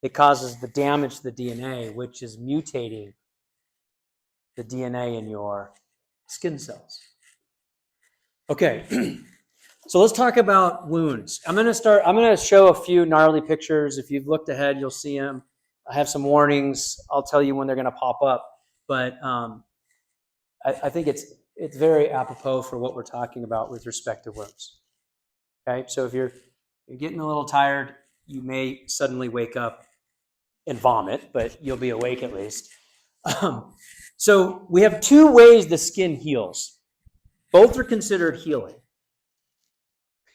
Speaker 1: that causes the damage to the DNA, which is mutating the DNA in your skin cells. Okay, so let's talk about wounds. I'm going to show a few gnarly pictures. If you've looked ahead, you'll see them. I have some warnings. I'll tell you when they're going to pop up. But I think it's very apropos for what we're talking about with respect to wounds. Okay, so if you're getting a little tired, you may suddenly wake up and vomit, but you'll be awake at least. So we have two ways the skin heals. Both are considered healing.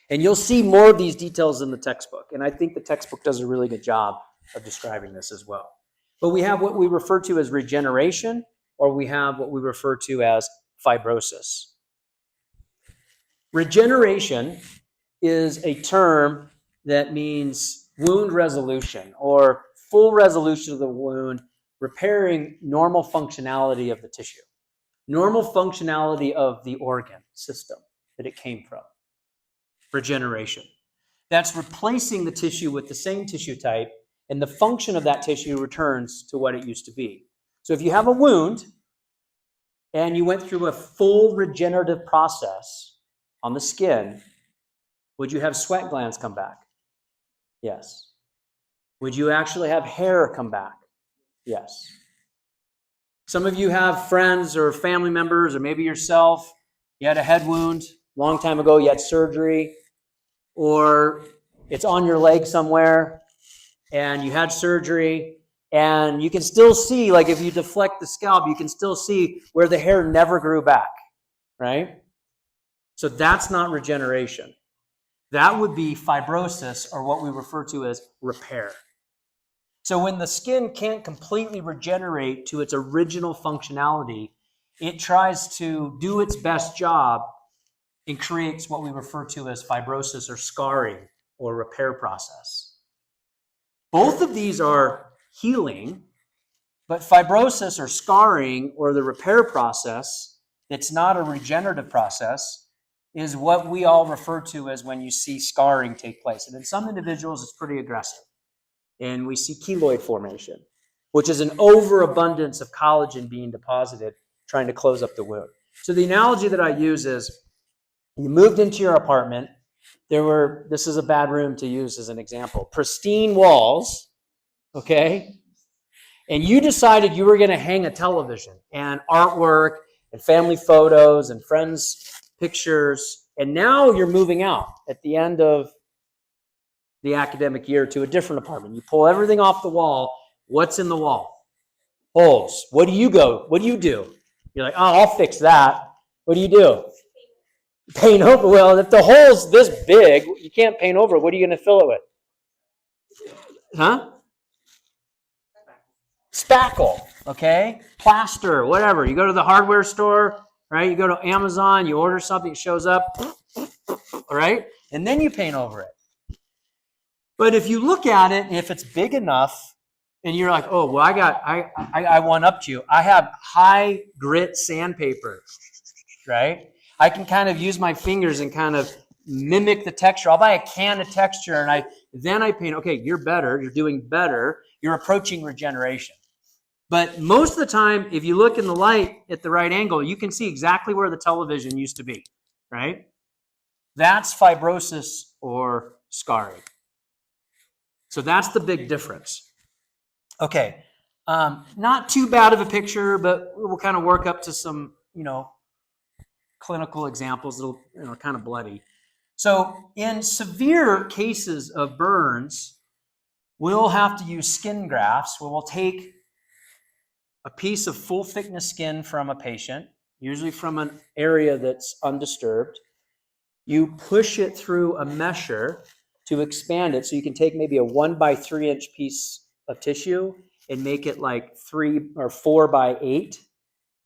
Speaker 1: And you'll see more of these details in the textbook. And I think the textbook does a really good job of describing this as well. But we have what we refer to as regeneration, or we have what we refer to as fibrosis. Regeneration is a term that means wound resolution or full resolution of the wound, repairing normal functionality of the tissue, normal functionality of the organ system that it came from. Regeneration. That's replacing the tissue with the same tissue type, and the function of that tissue returns to what it used to be. So if you have a wound and you went through a full regenerative process on the skin, would you have sweat glands come back? Yes. Would you actually have hair come back? Yes. Some of you have friends or family members, or maybe yourself, you had a head wound a long time ago, you had surgery, or it's on your leg somewhere, and you had surgery, and you can still see, like if you deflect the scalp, you can still see where the hair never grew back, right? So that's not regeneration. That would be fibrosis, or what we refer to as repair. So when the skin can't completely regenerate to its original functionality, it tries to do its best job and creates what we refer to as fibrosis or scarring or repair process. Both of these are healing, but fibrosis or scarring or the repair process that's not a regenerative process is what we all refer to as when you see scarring take place. And in some individuals, it's pretty aggressive. And we see keloid formation, which is an overabundance of collagen being deposited, trying to close up the wound. So the analogy that I use is you moved into your apartment. This is a bad room to use as an example, pristine walls, okay? And you decided you were going to hang a television and artwork and family photos and friends' pictures. And now you're moving out at the end of the academic year to a different apartment. You pull everything off the wall. What's in the wall? Holes. What do you do? You're like, oh, I'll fix that. What do? Paint over. Well, if the hole's this big, you can't paint over it. What are you going to fill it with? Huh? Spackle. Okay? Plaster, whatever. You go to the hardware store, right? You go to Amazon, you order something, it shows up, all right? And then you paint over it. But if you look at it, if it's big enough, and you're like, oh, well, I one-upped you. I have high grit sandpaper, right? I can kind of use my fingers and kind of mimic the texture. I'll buy a can of texture, and then I paint. Okay, you're better. You're doing better. You're approaching regeneration. But most of the time, if you look in the light at the right angle, you can see exactly where the television used to be, right? That's fibrosis or scarring. So that's the big difference. Okay, not too bad of a picture, but we'll kind of work up to some, clinical examples that'll, kind of bloody. So in severe cases of burns, we'll have to use skin grafts where we'll take a piece of full thickness skin from a patient, usually from an area that's undisturbed. You push it through a mesher to expand it, so you can take maybe a 1 by 3 inch piece of tissue and make it like 3 or 4 by 8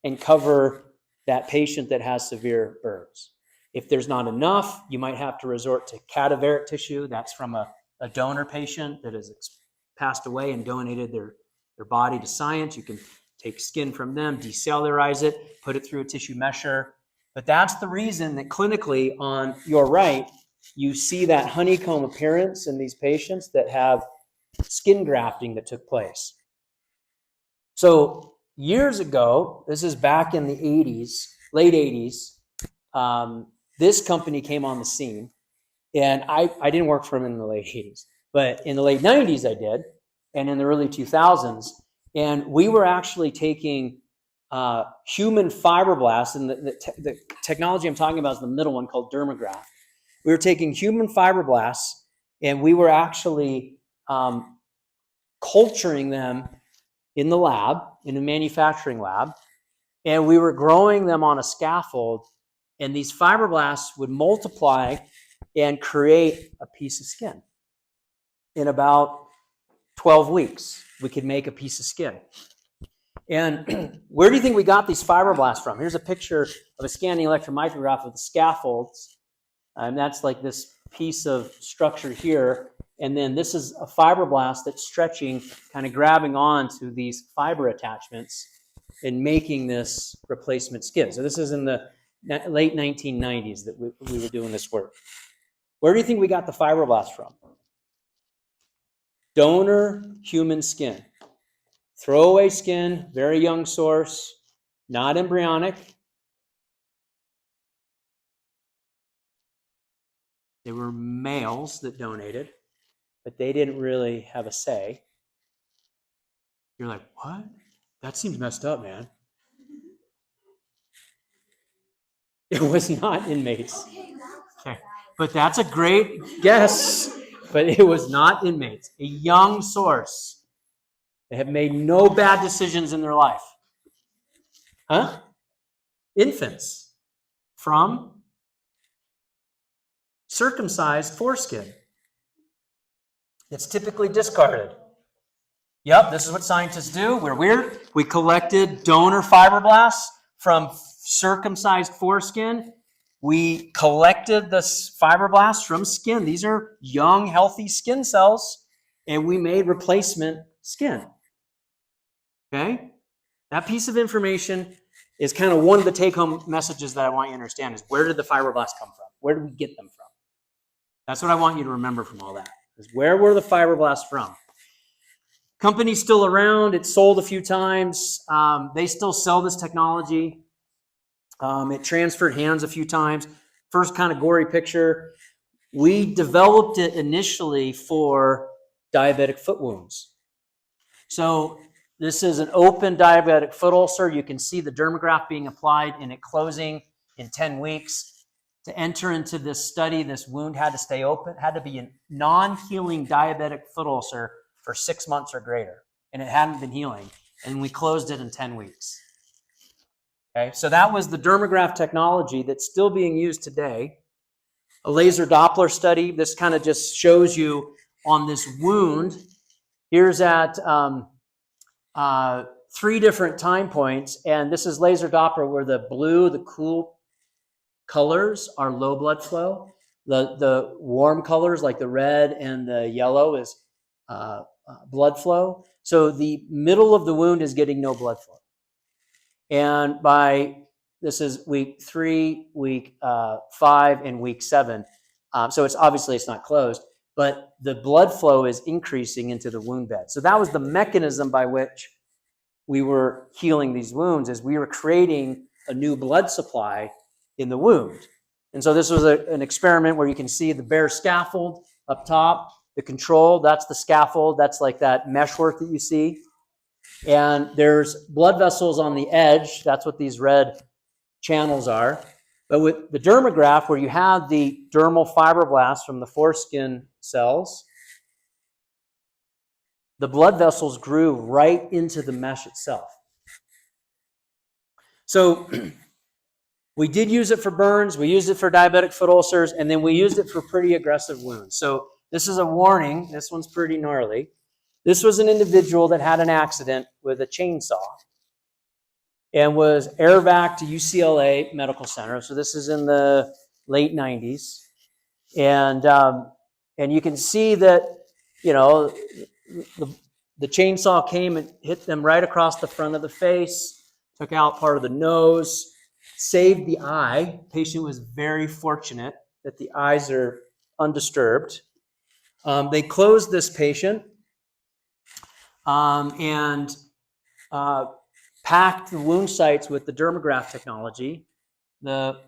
Speaker 1: and cover that patient that has severe burns. If there's not enough, you might have to resort to cadaveric tissue. That's from a donor patient that has passed away and donated their body to science. You can take skin from them, decellularize it, put it through a tissue mesher. But that's the reason that clinically on your right, you see that honeycomb appearance in these patients that have skin grafting that took place. So years ago, this is back in the 80s, late 80s, this company came on the scene. And I didn't work for them in the late 80s, but in the late 90s I did, and in the early 2000s. And we were actually taking human fibroblasts, and the technology I'm talking about is the middle one called dermagraft. We were taking human fibroblasts, and we were actually culturing them in the lab, in a manufacturing lab, and we were growing them on a scaffold, and these fibroblasts would multiply and create a piece of skin. In about 12 weeks, we could make a piece of skin. And where do you think we got these fibroblasts from? Here's a picture of a scanning electron micrograph of the scaffolds. And that's like this piece of structure here. And then this is a fibroblast that's stretching, kind of grabbing on to these fiber attachments and making this replacement skin. So this is in the late 1990s that we were doing this work. Where do you think we got the fibroblasts from? Donor human skin. Throwaway skin, very young source, not embryonic. They were males that donated, but they didn't really have a say. You're like, what? That seems messed up, man. It was not inmates. Okay, but that's a great guess, but it was not inmates. A young source. They have made no bad decisions in their life. Huh? Infants from circumcised foreskin. It's typically discarded. Yep, this is what scientists do. We're weird. We collected donor fibroblasts from circumcised foreskin. We collected the fibroblasts from skin. These are young, healthy skin cells, and we made replacement skin. Okay? That piece of information is kind of one of the take-home messages that I want you to understand is where did the fibroblasts come from? Where did we get them from? That's what I want you to remember from all that. Is where were the fibroblasts from? Company's still around. It's sold a few times. They still sell this technology. It transferred hands a few times. First kind of gory picture. We developed it initially for diabetic foot wounds. So this is an open diabetic foot ulcer. You can see the dermagraft being applied and it closing in 10 weeks. To enter into this study, this wound had to stay open. It had to be a non-healing diabetic foot ulcer for 6 months or greater. And it hadn't been healing. And we closed it in 10 weeks. Okay, so that was the dermagraft technology that's still being used today. A laser Doppler study. This kind of just shows you on this wound. Here's at 3 different time points. And this is laser Doppler where the blue, the cool colors are low blood flow. The warm colors like the red and the yellow is blood flow. So the middle of the wound is getting no blood flow. And this is week 3, week 5, and week 7. So it's obviously it's not closed, but the blood flow is increasing into the wound bed. So that was the mechanism by which we were healing these wounds is we were creating a new blood supply in the wound. And so this was an experiment where you can see the bare scaffold up top, the control, that's the scaffold, that's like that meshwork that you see. And there's blood vessels on the edge, that's what these red channels are. But with the dermagraft, where you have the dermal fibroblasts from the foreskin cells, the blood vessels grew right into the mesh itself. So we did use it for burns, we used it for diabetic foot ulcers, and then we used it for pretty aggressive wounds. So this is a warning. This one's pretty gnarly. This was an individual that had an accident with a chainsaw and was air-vac to UCLA Medical Center. So this is in the late 90s. And you can see that, you know, the chainsaw came and hit them right across the front of the face, took out part of the nose, saved the eye. The patient was very fortunate that the eyes are undisturbed. They closed this patient and packed the wound sites with the dermagraft technology, the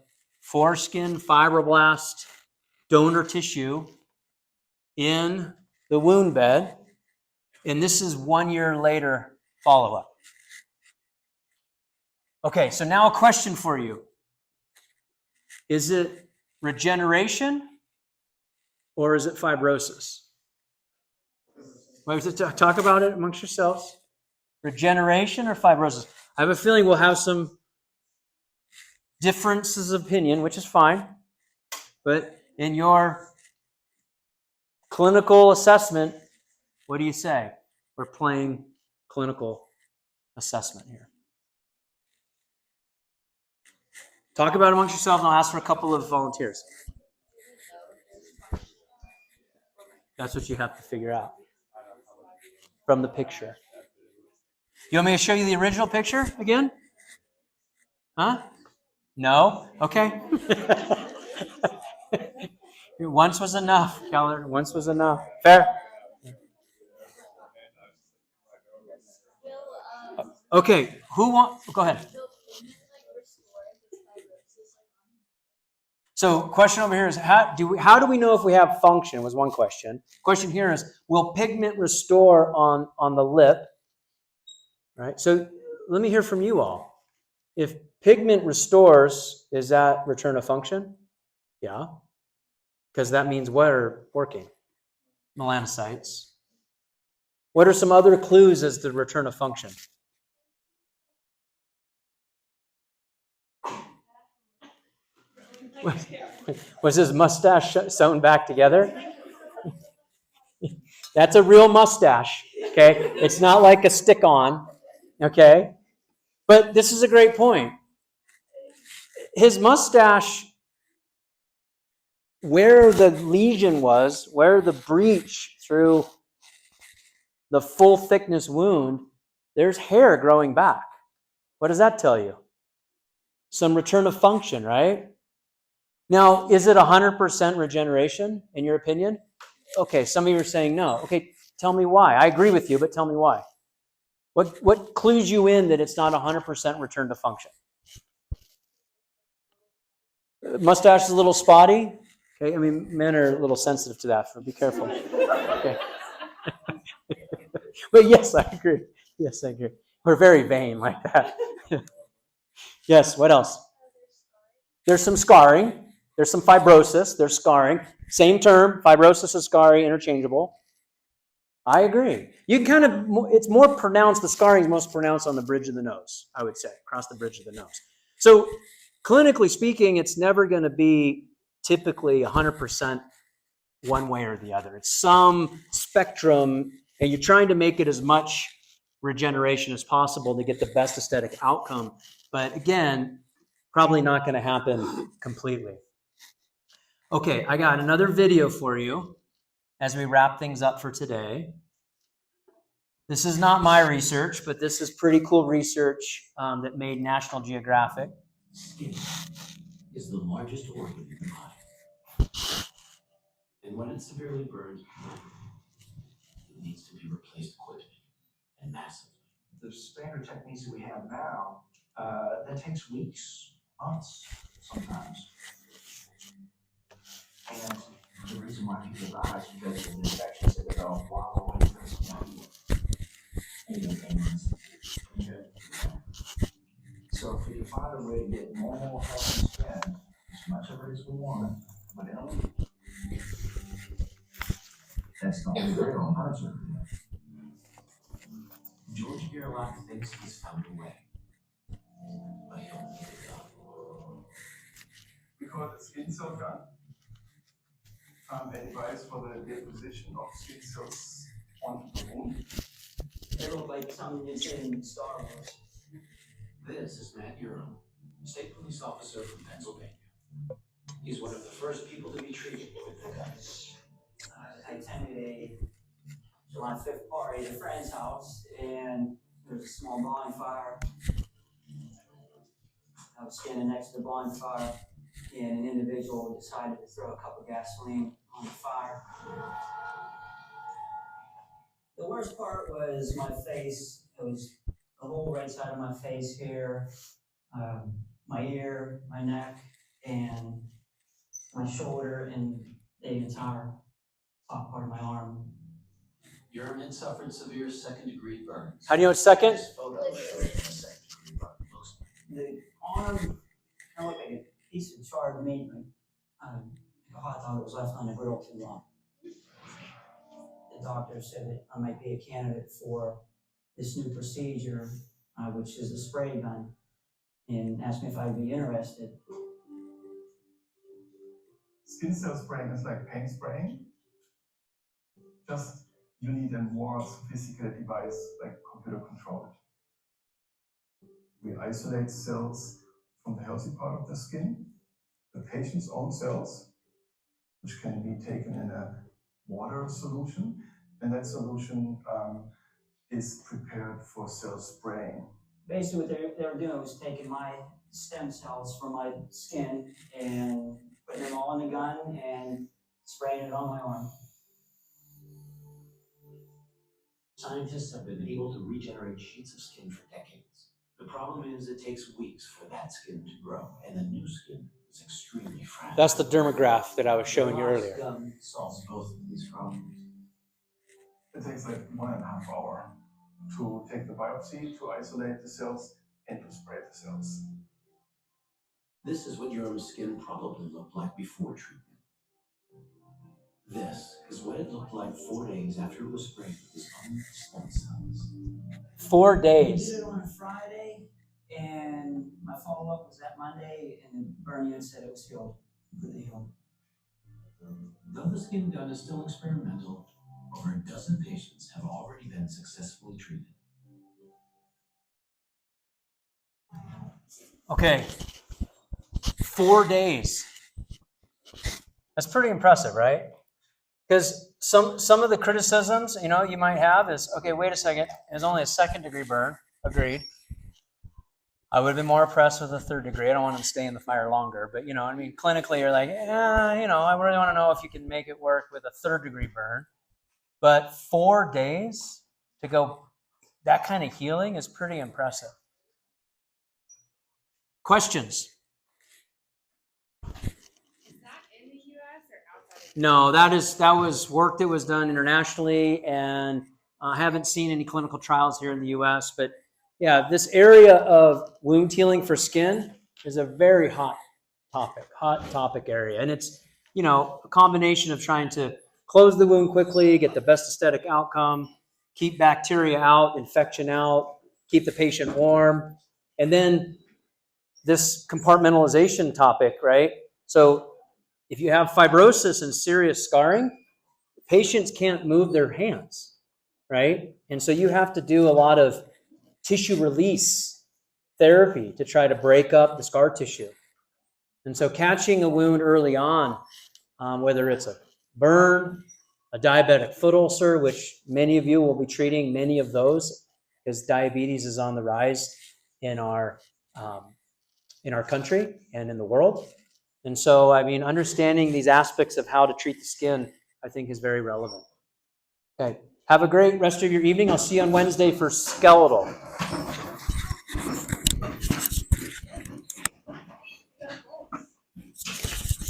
Speaker 1: foreskin fibroblast donor tissue in the wound bed. And this is 1 year later follow-up. Okay, so now a question for you. Is it regeneration or is it fibrosis? Talk about it amongst yourselves. Regeneration or fibrosis? I have a feeling we'll have some differences of opinion, which is fine. But in your clinical assessment, what do you say? We're playing clinical assessment here. Talk about it amongst yourselves, and I'll ask for a couple of volunteers. That's what you have to figure out from the picture. You want me to show you the original picture again? Huh? No? Okay. Once was enough, Keller. Once was enough. Fair? Okay. Who wants? Go ahead. So, question over here is how do we know if we have function? Was one question. Question here is, will pigment restore on the lip? Right. So, let me hear from you all. If pigment restores, is that return of function? Yeah. Because that means what are working? Melanocytes. What are some other clues as the return of function? Was his mustache sewn back together? That's a real mustache, okay? It's not like a stick-on, okay? But this is a great point. His mustache, where the lesion was, where the breach through the full thickness wound, there's hair growing back. What does that tell you? Some return of function, right? Now, is it 100% regeneration, in your opinion? Okay, some of you are saying no. Okay, tell me why. I agree with you, but tell me why. What clues you in that it's not 100% return to function? Mustache is a little spotty. Okay, I mean, men are a little sensitive to that, so be careful. Okay. But yes, I agree. Yes, I agree. We're very vain like that. Yes, what else? There's some scarring. There's some fibrosis. There's scarring. Same term, fibrosis and scarring, interchangeable. I agree. You can it's more pronounced, the scarring is most pronounced on the bridge of the nose, I would say, across the bridge of the nose. So clinically speaking, it's never going to be typically 100% one way or the other. It's some spectrum, and you're trying to make it as much regeneration as possible to get the best aesthetic outcome. But again, probably not going to happen completely. Okay, I got another video for you as we wrap things up for today. This is not my research, but this is pretty cool research that made National Geographic.
Speaker 4: Skin is the largest organ in the body. And when it's severely burned, it needs to be replaced quickly and massively. the standard techniques that we have now, that takes weeks, months, sometimes. And the reason why people die is because of infections that develop while we're waiting for this Okay. So if we can find a way to get normal healthy skin, as much of it as we want, within a week, that's not real alternative. George Gerlach thinks he's found a way, but he'll need it done.
Speaker 5: We call it a skin cell gun. A device for the deposition of skin cells onto the wound.
Speaker 6: They look like something you'd see in Star Wars.
Speaker 4: This is Matt Urim, state police officer from Pennsylvania. He's one of the first people to be treated with the gun.
Speaker 6: I attended a July 5th party at a friend's house, and there was a small bonfire. I was standing next to the bonfire, and an individual decided to throw a cup of gasoline on the fire. The worst part was my face. It was the whole right side of my face here, my ear, my neck, and my shoulder, and the entire top part of my arm.
Speaker 4: Urim had suffered severe second-degree burns.
Speaker 1: How do you know it's second?
Speaker 4: This photo shows a second-degree burn.
Speaker 6: The arm kind of looked like a piece of charred meat, like a hot dog that was left on the grill too long. The doctor said that I might be a candidate for this new procedure, which is the spray gun, and asked me if I'd be interested.
Speaker 5: Skin cell spraying is like paint spraying. Just you need a more sophisticated device like computer controlled. We isolate cells from the healthy part of the skin, the patient's own cells, which can be taken in a water solution, and that solution is prepared for cell spraying.
Speaker 6: Basically, what they were doing was taking my stem cells from my skin and putting them all in the gun and spraying it on my arm.
Speaker 4: Scientists have been able to regenerate sheets of skin for decades. The problem is it takes weeks for that skin to grow, and the new skin is extremely fragile.
Speaker 1: That's the dermograph that I was showing you earlier.
Speaker 4: Solves both of these problems.
Speaker 5: It takes like 1.5 hours to take the biopsy, to isolate the cells, and to spray the cells.
Speaker 4: This is what Urim's skin probably looked like before treatment. This is what it looked like 4 days after it was sprayed with his own stem cells.
Speaker 1: 4
Speaker 6: I
Speaker 1: days.
Speaker 6: did it on a Friday, and my follow-up was that Monday, and the burn unit said it was healed, completely healed.
Speaker 4: Though the skin gun is still experimental, over a dozen patients have already been successfully treated.
Speaker 1: Okay. 4 days. That's pretty impressive, right? Because some of the criticisms, you might have is, okay, wait a second, it's only a second-degree burn. Agreed. I would have been more impressed with a third degree. I don't want to stay in the fire longer, but clinically, you're like, I really want to know if you can make it work with a third-degree burn. But 4 days to go that kind of healing is pretty impressive. Questions? No, that was work that was done internationally, and I haven't seen any clinical trials here in the U.S. But yeah, this area of wound healing for skin is a very hot topic area, and it's a combination of trying to close the wound quickly, get the best aesthetic outcome, keep bacteria out, infection out, keep the patient warm, and then this compartmentalization topic, right? So if you have fibrosis and serious scarring, patients can't move their hands, right? And so you have to do a lot of tissue release therapy to try to break up the scar tissue. And so catching a wound early on, whether it's a burn, a diabetic foot ulcer, which many of you will be treating many of those because diabetes is on the rise in our country and in the world. And so, understanding these aspects of how to treat the skin, I think, is very relevant. Okay. Have a great rest of your evening. I'll see you on Wednesday for skeletal.